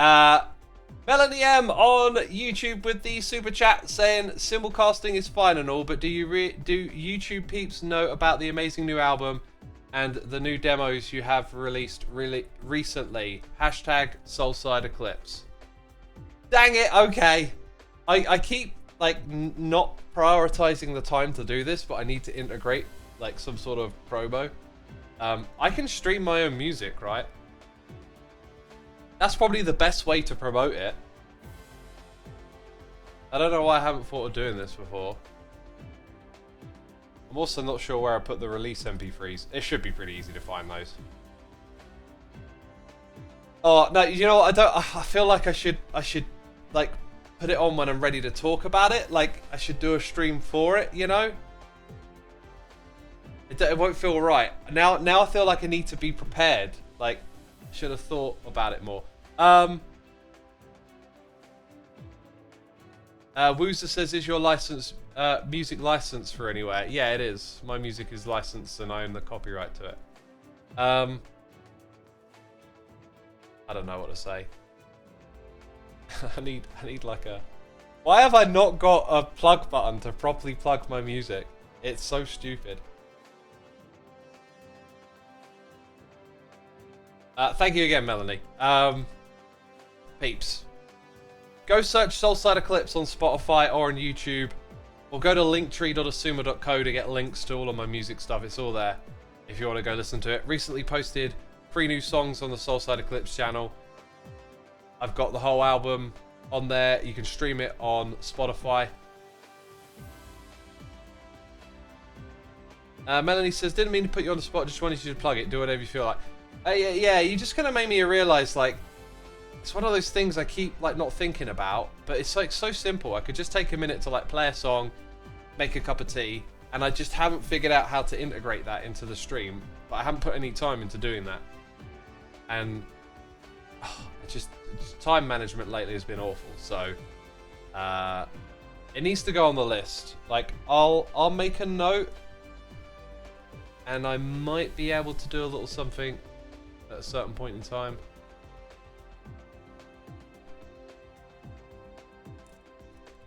Speaker 1: Melanie M on YouTube with the super chat saying simulcasting is fine and all, but do YouTube peeps know about the amazing new album and the new demos you have released really recently? Hashtag Soulside Eclipse. Dang it, okay. I keep like not prioritizing the time to do this, but I need to integrate like some sort of promo. I can stream my own music, right? That's probably the best way to promote it. I don't know why I haven't thought of doing this before. I'm also not sure where I put the release MP3s. It should be pretty easy to find those. Oh, no, you know what? I feel like I should like put it on when I'm ready to talk about it. Like I should do a stream for it, you know? It won't feel right. Now I feel like I need to be prepared. Like should have thought about it more. Woozer says, is your license music licensed for anywhere? Yeah, it is. My music is licensed and I own the copyright to it. I don't know what to say. I need like a... Why have I not got a plug button to properly plug my music? It's so stupid. Thank you again, Melanie. Peeps. Go search Soulside Eclipse on Spotify or on YouTube. Or go to linktree.xisuma.co to get links to all of my music stuff. It's all there if you want to go listen to it. Recently posted 3 new songs on the Soulside Eclipse channel. I've got the whole album on there. You can stream it on Spotify. Melanie says, didn't mean to put you on the spot, just wanted you to plug it. Do whatever you feel like. Yeah, you just kind of made me realise, like, it's one of those things I keep, like, not thinking about, but it's, like, so simple. I could just take a minute to, like, play a song, make a cup of tea, and I just haven't figured out how to integrate that into the stream, but I haven't put any time into doing that. And just time management lately has been awful, so it needs to go on the list. Like, I'll make a note, and I might be able to do a little something at a certain point in time.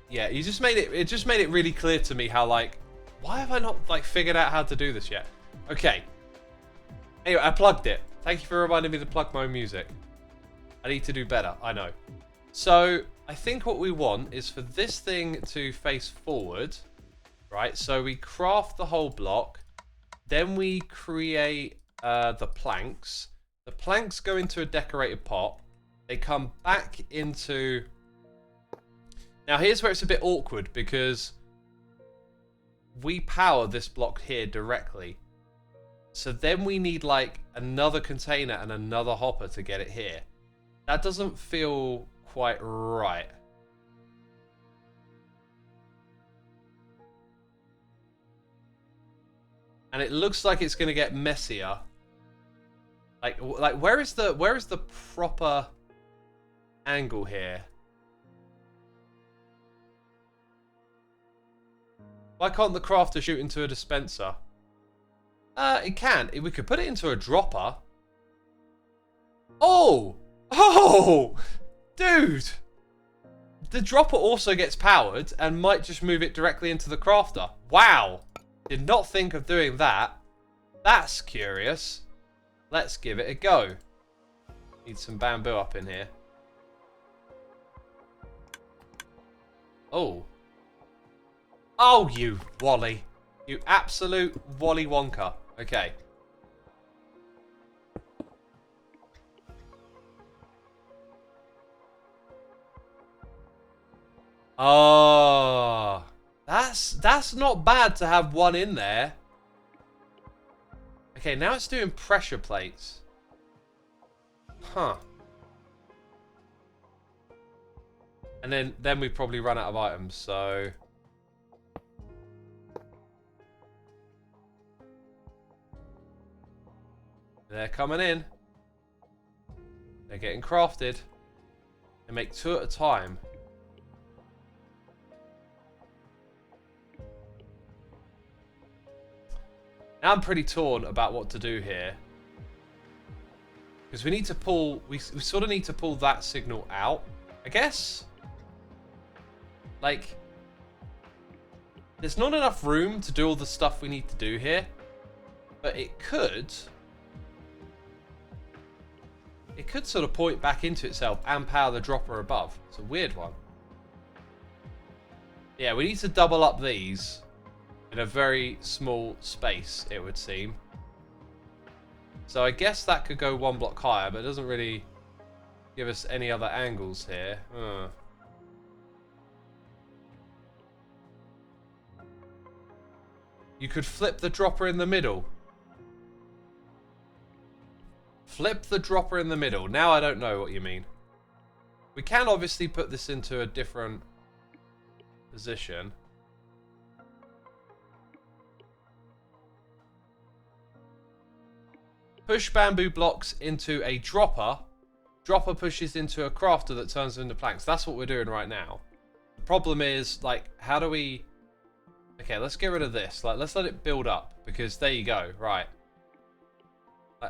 Speaker 1: Yeah, you just made it. It just made it really clear to me how, like, why have I not, like, figured out how to do this yet? Okay. Anyway, I plugged it. Thank you for reminding me to plug my own music. I need to do better. I know. So I think what we want is for this thing to face forward, right? So we craft the whole block. Then we create the planks. The planks go into a decorated pot. They come back into... Now here's where it's a bit awkward because we power this block here directly. So then we need like another container and another hopper to get it here. That doesn't feel quite right. And it looks like it's going to get messier. Like where is the proper angle here? Why can't the crafter shoot into a dispenser? It can. We could put it into a dropper. Oh! Oh! Dude! The dropper also gets powered and might just move it directly into the crafter. Wow! Did not think of doing that. That's curious. Let's give it a go. Need some bamboo up in here. Oh. Oh, you Wally. You absolute Wally Wonka. Okay. Oh. That's not bad to have one in there. Okay, now it's doing pressure plates. Huh. And then we probably run out of items, so... They're coming in. They're getting crafted. They make 2 at a time. Now I'm pretty torn about what to do here. Because we need to pull... We sort of need to pull that signal out, I guess? Like... There's not enough room to do all the stuff we need to do here. But it could... It could sort of point back into itself and power the dropper above. It's a weird one. Yeah, we need to double up these in a very small space, it would seem. So I guess that could go 1 block higher, but it doesn't really give us any other angles here. You could flip the dropper in the middle. Flip the dropper in the middle. Now I don't know what you mean. We can obviously put this into a different position. Push bamboo blocks into a dropper. Dropper pushes into a crafter that turns into planks. That's what we're doing right now. The problem is, like, how do we... Okay, let's get rid of this. Like, let's let it build up. Because there you go. Right.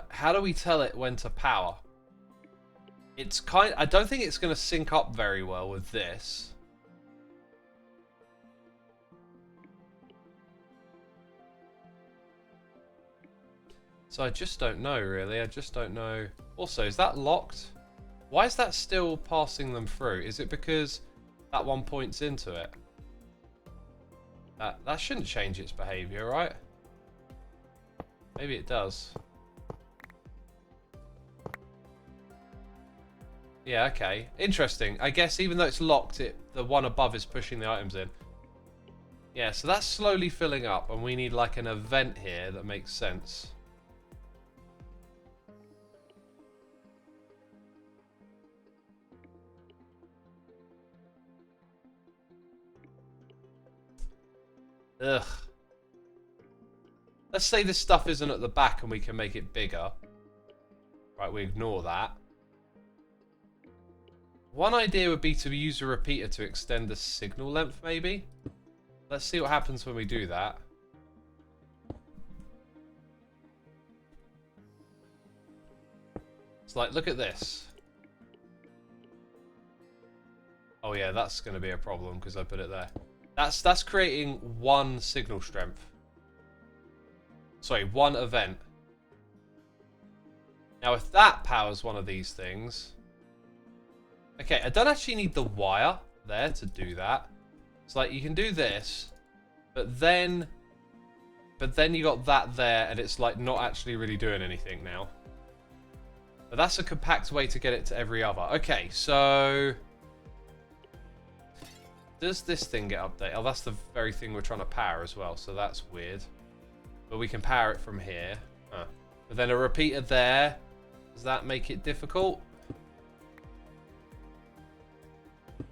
Speaker 1: How do we tell it when to power? It's kind... I don't think it's going to sync up very well with this. So I just don't know, really. I just don't know. Also, is that locked? Why is that still passing them through? Is it because that one points into it? That shouldn't change its behavior, right? Maybe it does. Yeah, okay. Interesting. I guess even though it's locked, the one above is pushing the items in. Yeah, so that's slowly filling up, and we need like an event here that makes sense. Ugh. Let's say this stuff isn't at the back and we can make it bigger. Right, we ignore that. One idea would be to use a repeater to extend the signal length, maybe? Let's see what happens when we do that. It's like, look at this. Oh yeah, that's going to be a problem because I put it there. That's creating one signal strength. Sorry, one event. Now, if that powers one of these things... Okay, I don't actually need the wire there to do that. It's like, you can do this, but then you got that there, and it's like not actually really doing anything now. But that's a compact way to get it to every other. Okay, so... Does this thing get updated? Oh, that's the very thing we're trying to power as well, so that's weird. But we can power it from here. Huh. But then a repeater there. Does that make it difficult?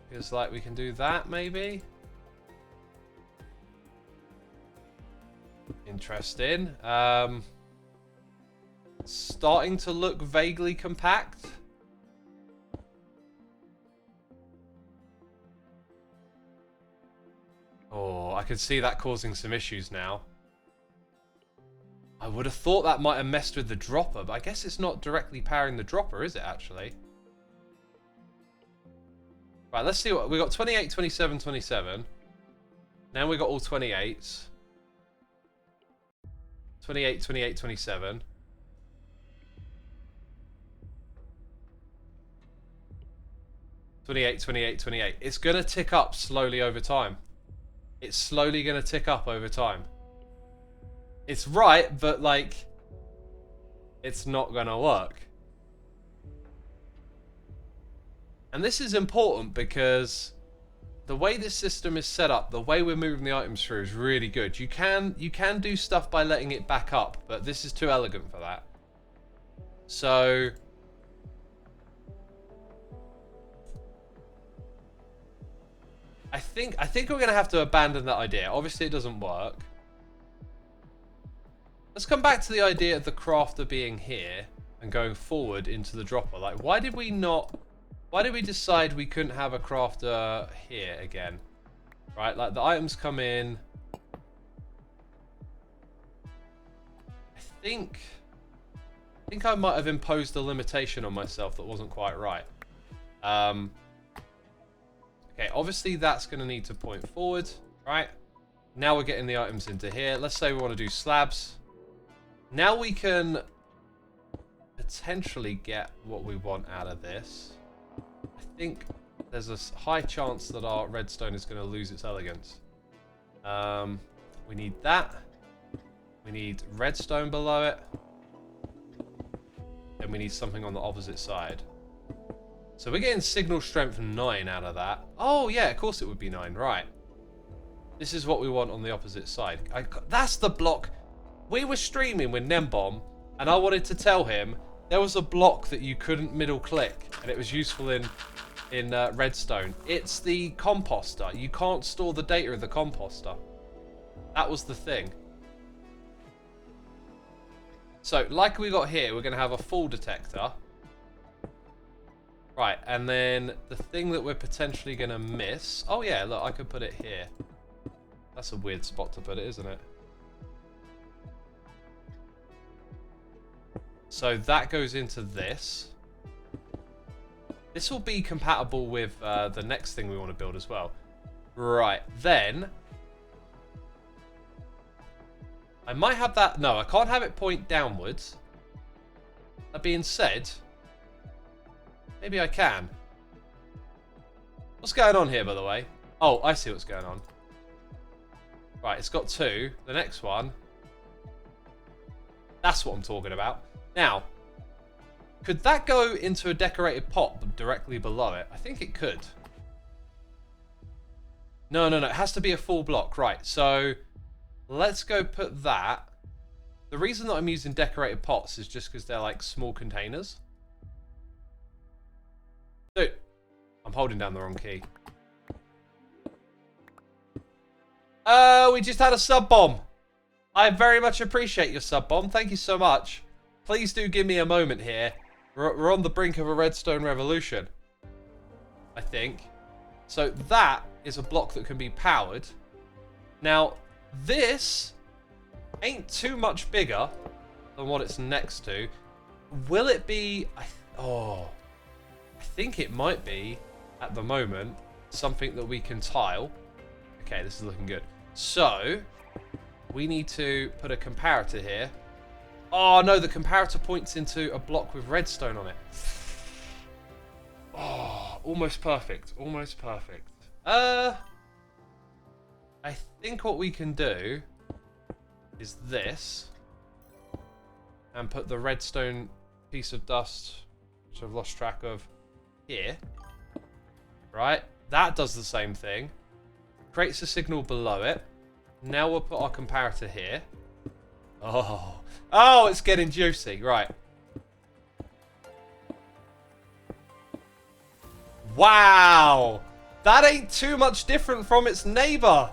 Speaker 1: Feels like we can do that, maybe? Interesting. Starting to look vaguely compact. Oh, I can see that causing some issues now. I would have thought that might have messed with the dropper, but I guess it's not directly powering the dropper, is it, actually? Right, let's see what... We got 28, 27, 27. Now we got all 28s. 28, 28, 27. It's going to tick up slowly over time. It's slowly going to tick up over time. It's right, but like, it's not going to work. And this is important because the way this system is set up, the way we're moving the items through is really good. You can do stuff by letting it back up, but this is too elegant for that. So... I think we're going to have to abandon that idea. Obviously, it doesn't work. Let's come back to the idea of the crafter being here and going forward into the dropper. Like, why did we decide we couldn't have a crafter here again? Right, like the items come in. I think I might have imposed a limitation on myself that wasn't quite right. Okay, obviously that's going to need to point forward, right? Now we're getting the items into here. Let's say we want to do slabs. Now we can potentially get what we want out of this. I think there's a high chance that our redstone is going to lose its elegance. We need that. We need redstone below it. And we need something on the opposite side. So we're getting signal strength 9 out of that. Oh, yeah, of course it would be 9, right. This is what we want on the opposite side. That's the block. We were streaming with Nembomb, and I wanted to tell him there was a block that you couldn't middle click, and it was useful in Redstone. It's the composter. You can't store the data of the composter. That was the thing. So, like we got here, we're going to have a fall detector. Right, and then the thing that we're potentially going to miss... Oh yeah, look, I could put it here. That's a weird spot to put it, isn't it? So that goes into this. This will be compatible with the next thing we want to build as well. Right, then... I might have that... No, I can't have it point downwards. That being said... Maybe I can. What's going on here, by the way? Oh, I see what's going on. Right, it's got 2. The next one. That's what I'm talking about. Now, could that go into a decorated pot directly below it? I think it could. No. It has to be a full block. Right, so let's go put that. The reason that I'm using decorated pots is just because they're like small containers. Dude, I'm holding down the wrong key. We just had a sub bomb. I very much appreciate your sub bomb. Thank you so much. Please do give me a moment here. We're on the brink of a redstone revolution, I think. So that is a block that can be powered. Now, this ain't too much bigger than what it's next to. Will it be... I think it might be, at the moment, something that we can tile. Okay, this is looking good. So, we need to put a comparator here. Oh, no, the comparator points into a block with redstone on it. Oh, almost perfect. Almost perfect. I think what we can do is this. And put the redstone piece of dust, which I've lost track of, here. Right? That does the same thing. Creates a signal below it. Now we'll put our comparator here. Oh, it's getting juicy. Right. Wow. That ain't too much different from its neighbor.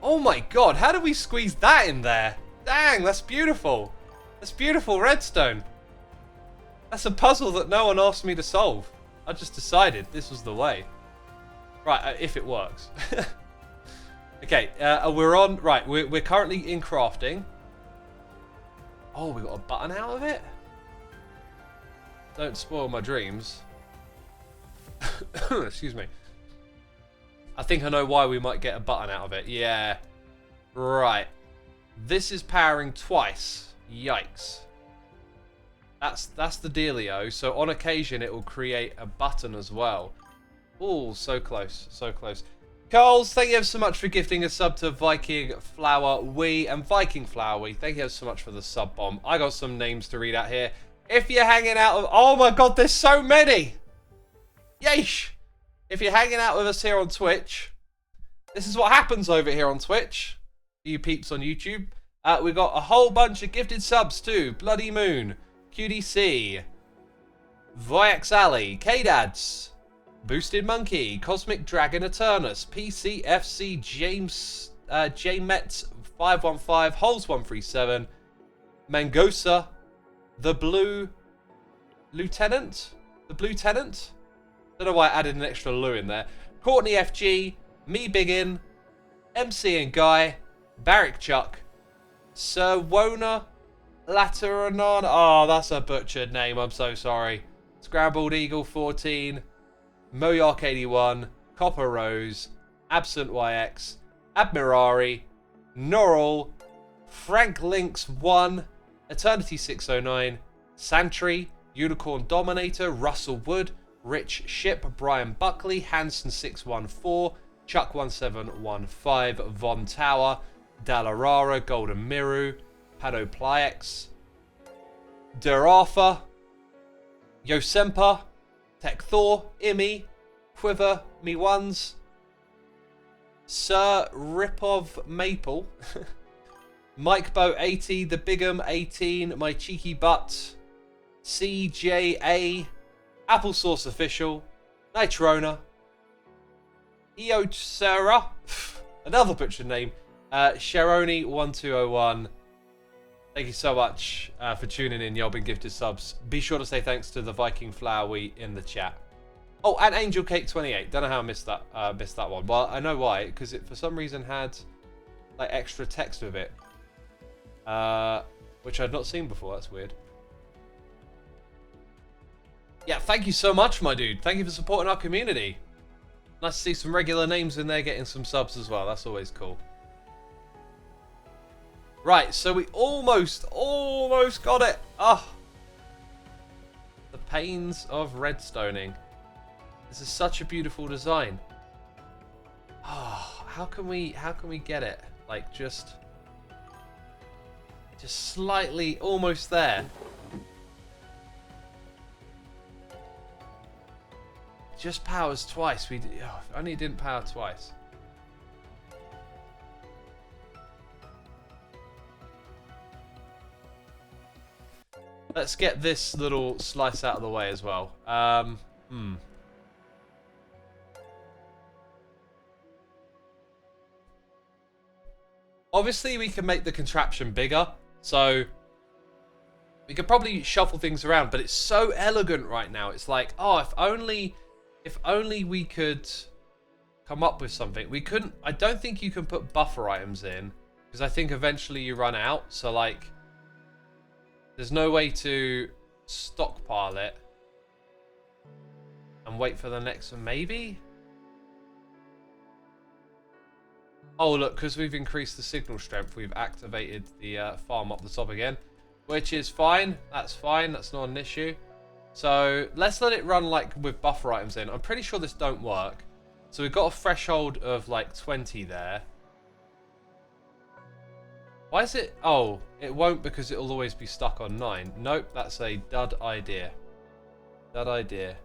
Speaker 1: Oh my god, how did we squeeze that in there? Dang, that's beautiful. That's beautiful redstone. That's a puzzle that no one asked me to solve. I just decided this was the way. Right, if it works. Okay, we're on... Right, we're currently in crafting. Oh, we got a button out of it? Don't spoil my dreams. Excuse me. I think I know why we might get a button out of it. Yeah. Right. This is powering twice. Yikes. That's the dealio. So on occasion, it will create a button as well. Oh, so close. So close. Carls, thank you ever so much for gifting a sub to Viking Flower Wee and Viking Flower Wee. Thank you ever so much for the sub bomb. I got some names to read out here. If you're hanging out of... Oh my god, there's so many! Yeesh! If you're hanging out with us here on Twitch, this is what happens over here on Twitch. You peeps on YouTube. We got a whole bunch of gifted subs too. Bloody Moon, QDC, Voyax Alley, K-Dads, Boosted Monkey, Cosmic Dragon Eternus, PCFC James, JMets 515, Holes 137, Mangosa, The Blue Lieutenant? The Blue Tenant? Don't know why I added an extra Lou in there. Courtney FG, Me Biggin, MC and Guy, Barrick Chuck, Sir Wona Lateranon. Oh, that's a butchered name. I'm so sorry. Scrambled Eagle 14, Moyark 81, Copper Rose, Absent YX, Admirari, Norral, Frank Lynx 1, Eternity 609, Santry, Unicorn Dominator, Russell Wood, Rich Ship, Brian Buckley, Hanson 614, Chuck 1715, Von Tower, Dalarara, Golden Miru, Padopliex, Derafa, Yosempa, Tech Thor, Imi, Quiver, Me Ones, Sir Ripov Maple, Mike Boat 80, The Bigham 18, My Cheeky Butt, CJA, Applesauce Official, Nitrona, Eotsera, another butchered name, Sharoni1201. Thank you so much for tuning in. Y'all been gifted subs. Be sure to say thanks to the Viking Flowery in the chat. Oh, and Angel Cake 28. Don't know how I missed that one. Well, I know why, because it for some reason had like extra text with it, which I'd not seen before. That's weird. Yeah, thank you so much, my dude. Thank you for supporting our community. Nice to see some regular names in there getting some subs as well. That's always cool. Right, so we almost got it. Oh, the pains of redstoning. This is such a beautiful design. Oh, how can we get it? Like, just slightly, almost there. Just powers twice. Oh, if only it didn't power twice. Let's get this little slice out of the way as well. Obviously, we can make the contraption bigger, so we could probably shuffle things around, but it's so elegant right now. It's like, oh, if only we could come up with something. We couldn't. I don't think you can put buffer items in, because I think eventually you run out. So, like, there's no way to stockpile it and wait for the next one, maybe? Oh, look, because we've increased the signal strength, we've activated the farm up the top again, which is fine. That's fine. That's not an issue. So let's let it run like with buffer items in. I'm pretty sure this don't work. So we've got a threshold of like 20 there. Why is it? Oh, it won't because it'll always be stuck on 9. Nope, that's a dud idea. Dud idea.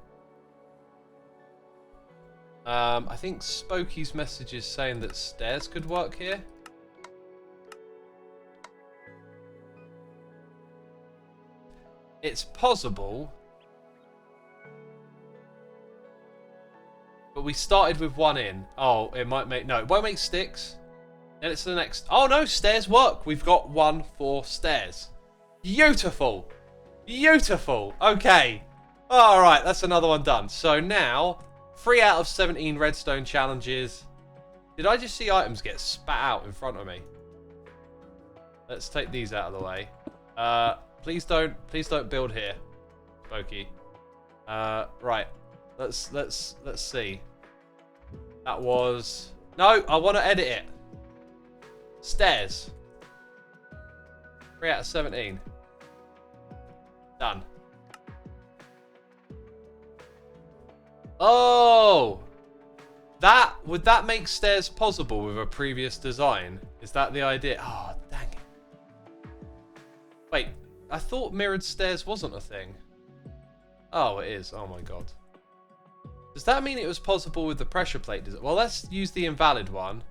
Speaker 1: I think Spokey's message is saying that stairs could work here. It's possible. But we started with 1 in. Oh, it might make... No, it won't make sticks. Then it's the next... Oh, no, stairs work. We've got 1 for stairs. Beautiful. Beautiful. Okay. All right, that's another one done. So now... 3 out of 17 redstone challenges. Did I just see items get spat out in front of me? Let's take these out of the way. Please don't build here, Spokey. Right. Let's see. That was... No, I want to edit it. Stairs. 3 out of 17. Done. Oh! Would that make stairs possible with a previous design? Is that the idea? Oh, dang it. Wait, I thought mirrored stairs wasn't a thing. Oh, it is. Oh my god. Does that mean it was possible with the pressure plate? Does it? Well, let's use the invalid one.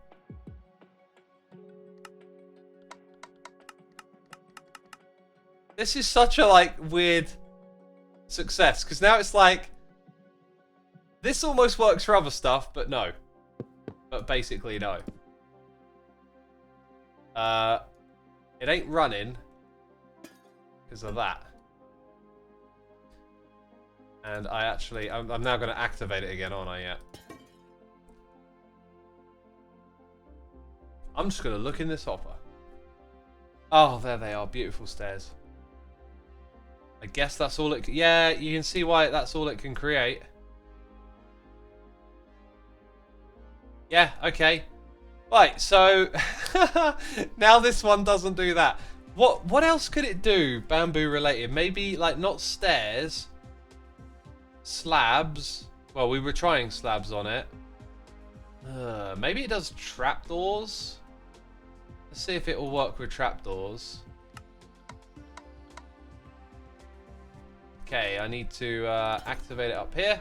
Speaker 1: This is such a, like, weird success, because now it's like... This almost works for other stuff, but no. But basically, no. It ain't running because of that. And I'm now going to activate it again, aren't I? Yeah. I'm just going to look in this hopper. Oh, there they are. Beautiful stairs. I guess that's all it... Yeah, you can see why that's all it can create. Yeah, okay. Right, so now this one doesn't do that. What else could it do, bamboo related? Maybe, like, not stairs. Slabs. Well, we were trying slabs on it. Maybe it does trapdoors. Let's see if it will work with trapdoors. Okay, I need to activate it up here.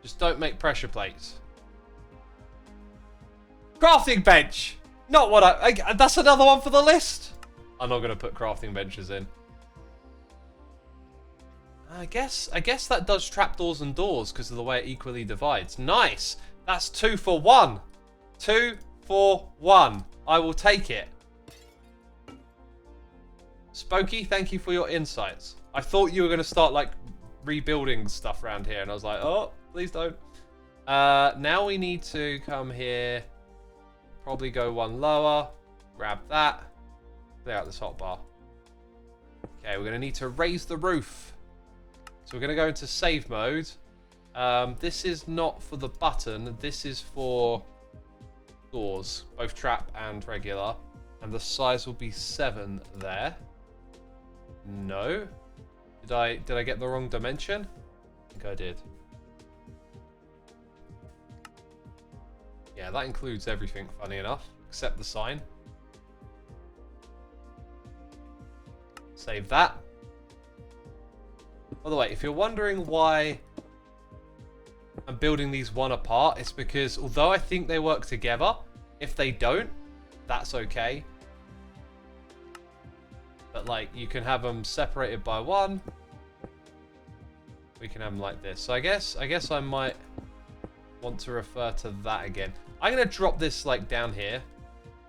Speaker 1: Just don't make pressure plates. Crafting bench! Not what I... That's another one for the list! I'm not going to put crafting benches in. I guess that does trapdoors and doors because of the way it equally divides. Nice! That's 2 for 1. 2 for 1. I will take it. Spokey, thank you for your insights. I thought you were going to start, like, rebuilding stuff around here, and I was like, oh... Please don't. Now we need to come here. Probably go 1 lower. Grab that. Clear out this hotbar. Okay, we're going to need to raise the roof. So we're going to go into save mode. This is not for the button. This is for doors. Both trap and regular. And the size will be 7 there. No. Did I get the wrong dimension? I think I did. Yeah, that includes everything, funny enough, except the sign. Save that. By the way, if you're wondering why I'm building these one apart, it's because although I think they work together, if they don't, that's okay. But like, you can have them separated by one. We can have them like this. So I guess I might want to refer to that again. I'm going to drop this like down here.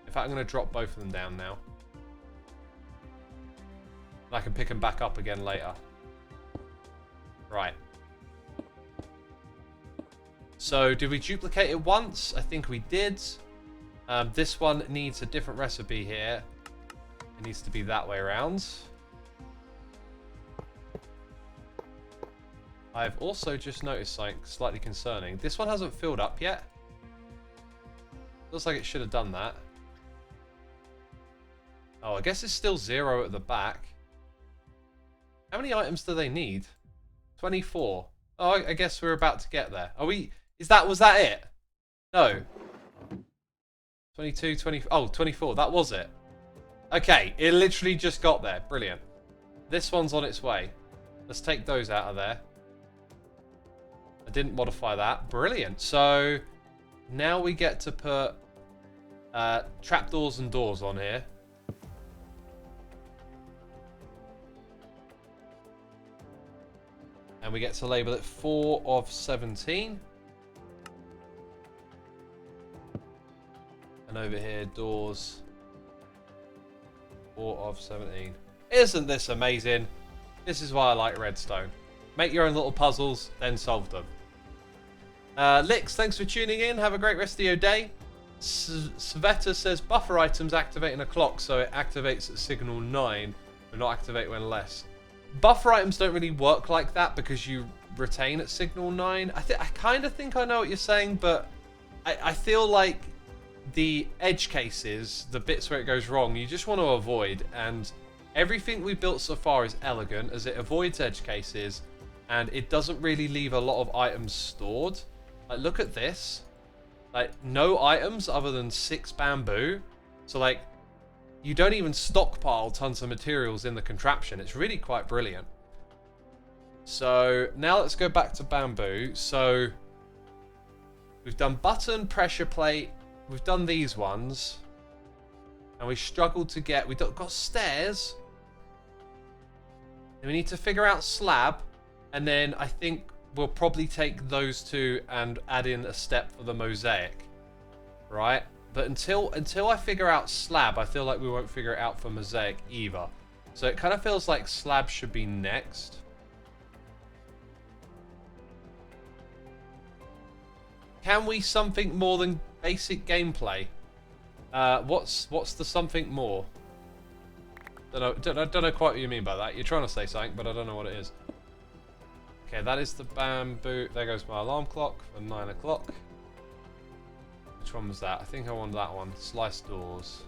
Speaker 1: In fact, I'm going to drop both of them down now. And I can pick them back up again later. Right. So, did we duplicate it once? I think we did. This one needs a different recipe here. It needs to be that way around. I've also just noticed something slightly concerning. This one hasn't filled up yet. Looks like it should have done that. Oh, I guess it's still 0 at the back. How many items do they need? 24. Oh, I guess we're about to get there. Are we... Was that it? No. 22, 20... Oh, 24. That was it. Okay, it literally just got there. Brilliant. This one's on its way. Let's take those out of there. I didn't modify that. Brilliant. So, now we get to put trapdoors and doors on here. And we get to label it 4 of 17. And over here, doors 4 of 17. Isn't this amazing? This is why I like Redstone. Make your own little puzzles, then solve them. Lix, thanks for tuning in. Have a great rest of your day. Sveta says buffer items activate in a clock, so it activates at signal 9, but not activate when less. Buffer items don't really work like that because you retain at signal 9. I kind of think I know what you're saying, but I feel like the edge cases, the bits where it goes wrong, you just want to avoid. And everything we built so far is elegant as it avoids edge cases, and it doesn't really leave a lot of items stored. Like, look at this. Like, no items other than 6 bamboo. So, like, you don't even stockpile tons of materials in the contraption. It's really quite brilliant. So, now let's go back to bamboo. So, we've done button, pressure plate. We've done these ones. And we struggled to get... We've got stairs. And we need to figure out slab. And then I think we'll probably take those two and add in a step for the mosaic. Right? But until I figure out slab, I feel like we won't figure it out for mosaic either. So it kind of feels like slab should be next. Can we something more than basic gameplay? What's the something more? Don't know quite what you mean by that. You're trying to say something, but I don't know what it is. Okay, that is the bamboo. There goes my alarm clock for 9 o'clock. Which one was that? I think I wanted that one. Sliced doors.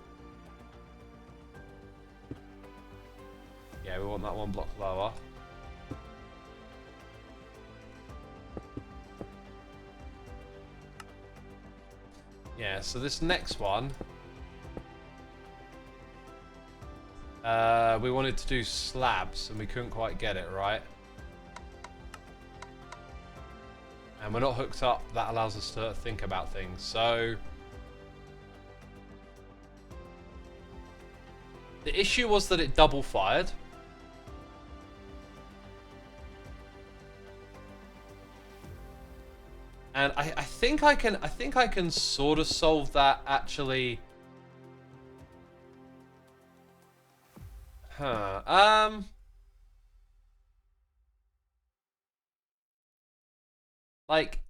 Speaker 1: Yeah, we want that one block lower. Yeah, so this next one, we wanted to do slabs and we couldn't quite get it right. And we're not hooked up. That allows us to think about things. So the issue was that it double fired. And I think I can sort of solve that actually. Like,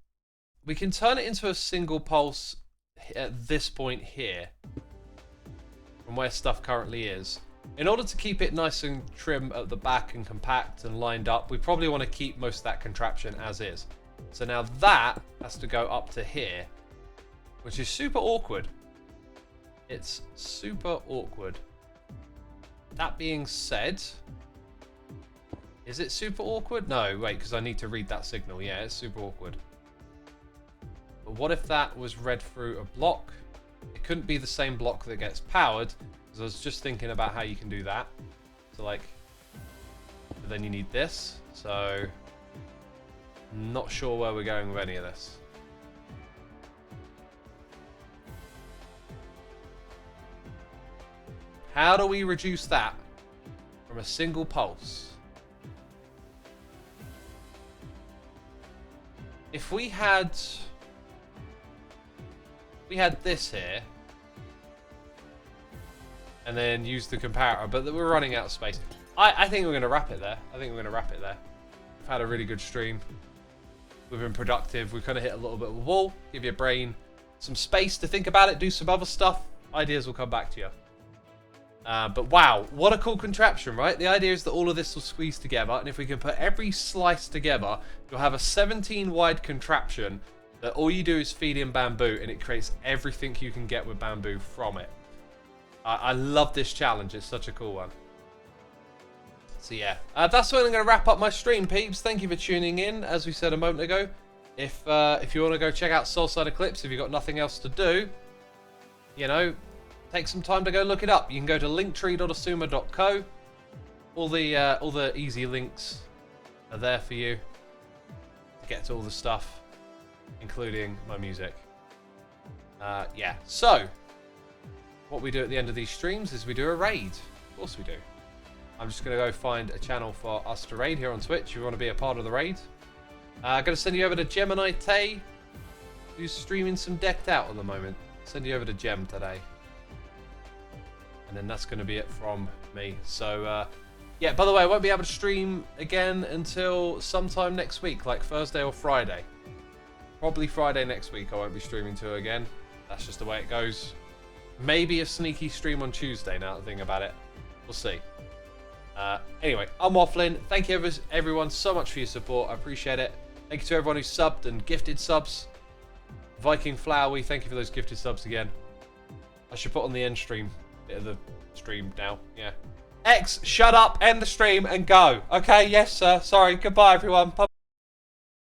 Speaker 1: we can turn it into a single pulse at this point here, from where stuff currently is. In order to keep it nice and trim at the back and compact and lined up, we probably want to keep most of that contraption as is. So now that has to go up to here, which is super awkward. It's super awkward. That being said, is it super awkward? No, wait, because I need to read that signal. Yeah, it's super awkward. But But what if that was read through a block? It couldn't be the same block that gets powered, because I was just thinking about how you can do that. So like, but then you need this. So, not sure where we're going with any of this. How do we reduce that from a single pulse? If we had this here, and then use the comparator, but we're running out of space. I think we're going to wrap it there. We've had a really good stream. We've been productive. We've kind of hit a little bit of a wall. Give your brain some space to think about it. Do some other stuff. Ideas will come back to you. But wow, what a cool contraption, right? The idea is that all of this will squeeze together, and if we can put every slice together, you'll have a 17 wide contraption that all you do is feed in bamboo, and it creates everything you can get with bamboo from it. I love this challenge. It's such a cool one. So yeah, that's when I'm going to wrap up my stream, peeps. Thank you for tuning in. As we said a moment ago, if you want to go check out Soulside Eclipse, if you've got nothing else to do, you know, take some time to go look it up. You can go to linktree.xisuma.co. All the easy links are there for you to get to all the stuff, including my music. Yeah, so what we do at the end of these streams is we do a raid. Of course we do. I'm just going to go find a channel for us to raid here on Twitch if you want to be a part of the raid. I'm going to send you over to Gemini Tay, who's streaming some Decked Out at the moment. Send you over to Gem today. And then that's going to be it from me. So, yeah, by the way, I won't be able to stream again until sometime next week, like Thursday or Friday. Probably Friday next week I won't be streaming to again. That's just the way it goes. Maybe a sneaky stream on Tuesday now that I think about it. We'll see. Anyway, I'm waffling. Thank you everyone so much for your support. I appreciate it. Thank you to everyone who subbed and gifted subs. Viking Flowery, thank you for those gifted subs again. I should put on the end stream bit of the stream now. Yeah. X, shut up, end the stream and go. Okay, yes sir. Sorry. Goodbye everyone. Bye.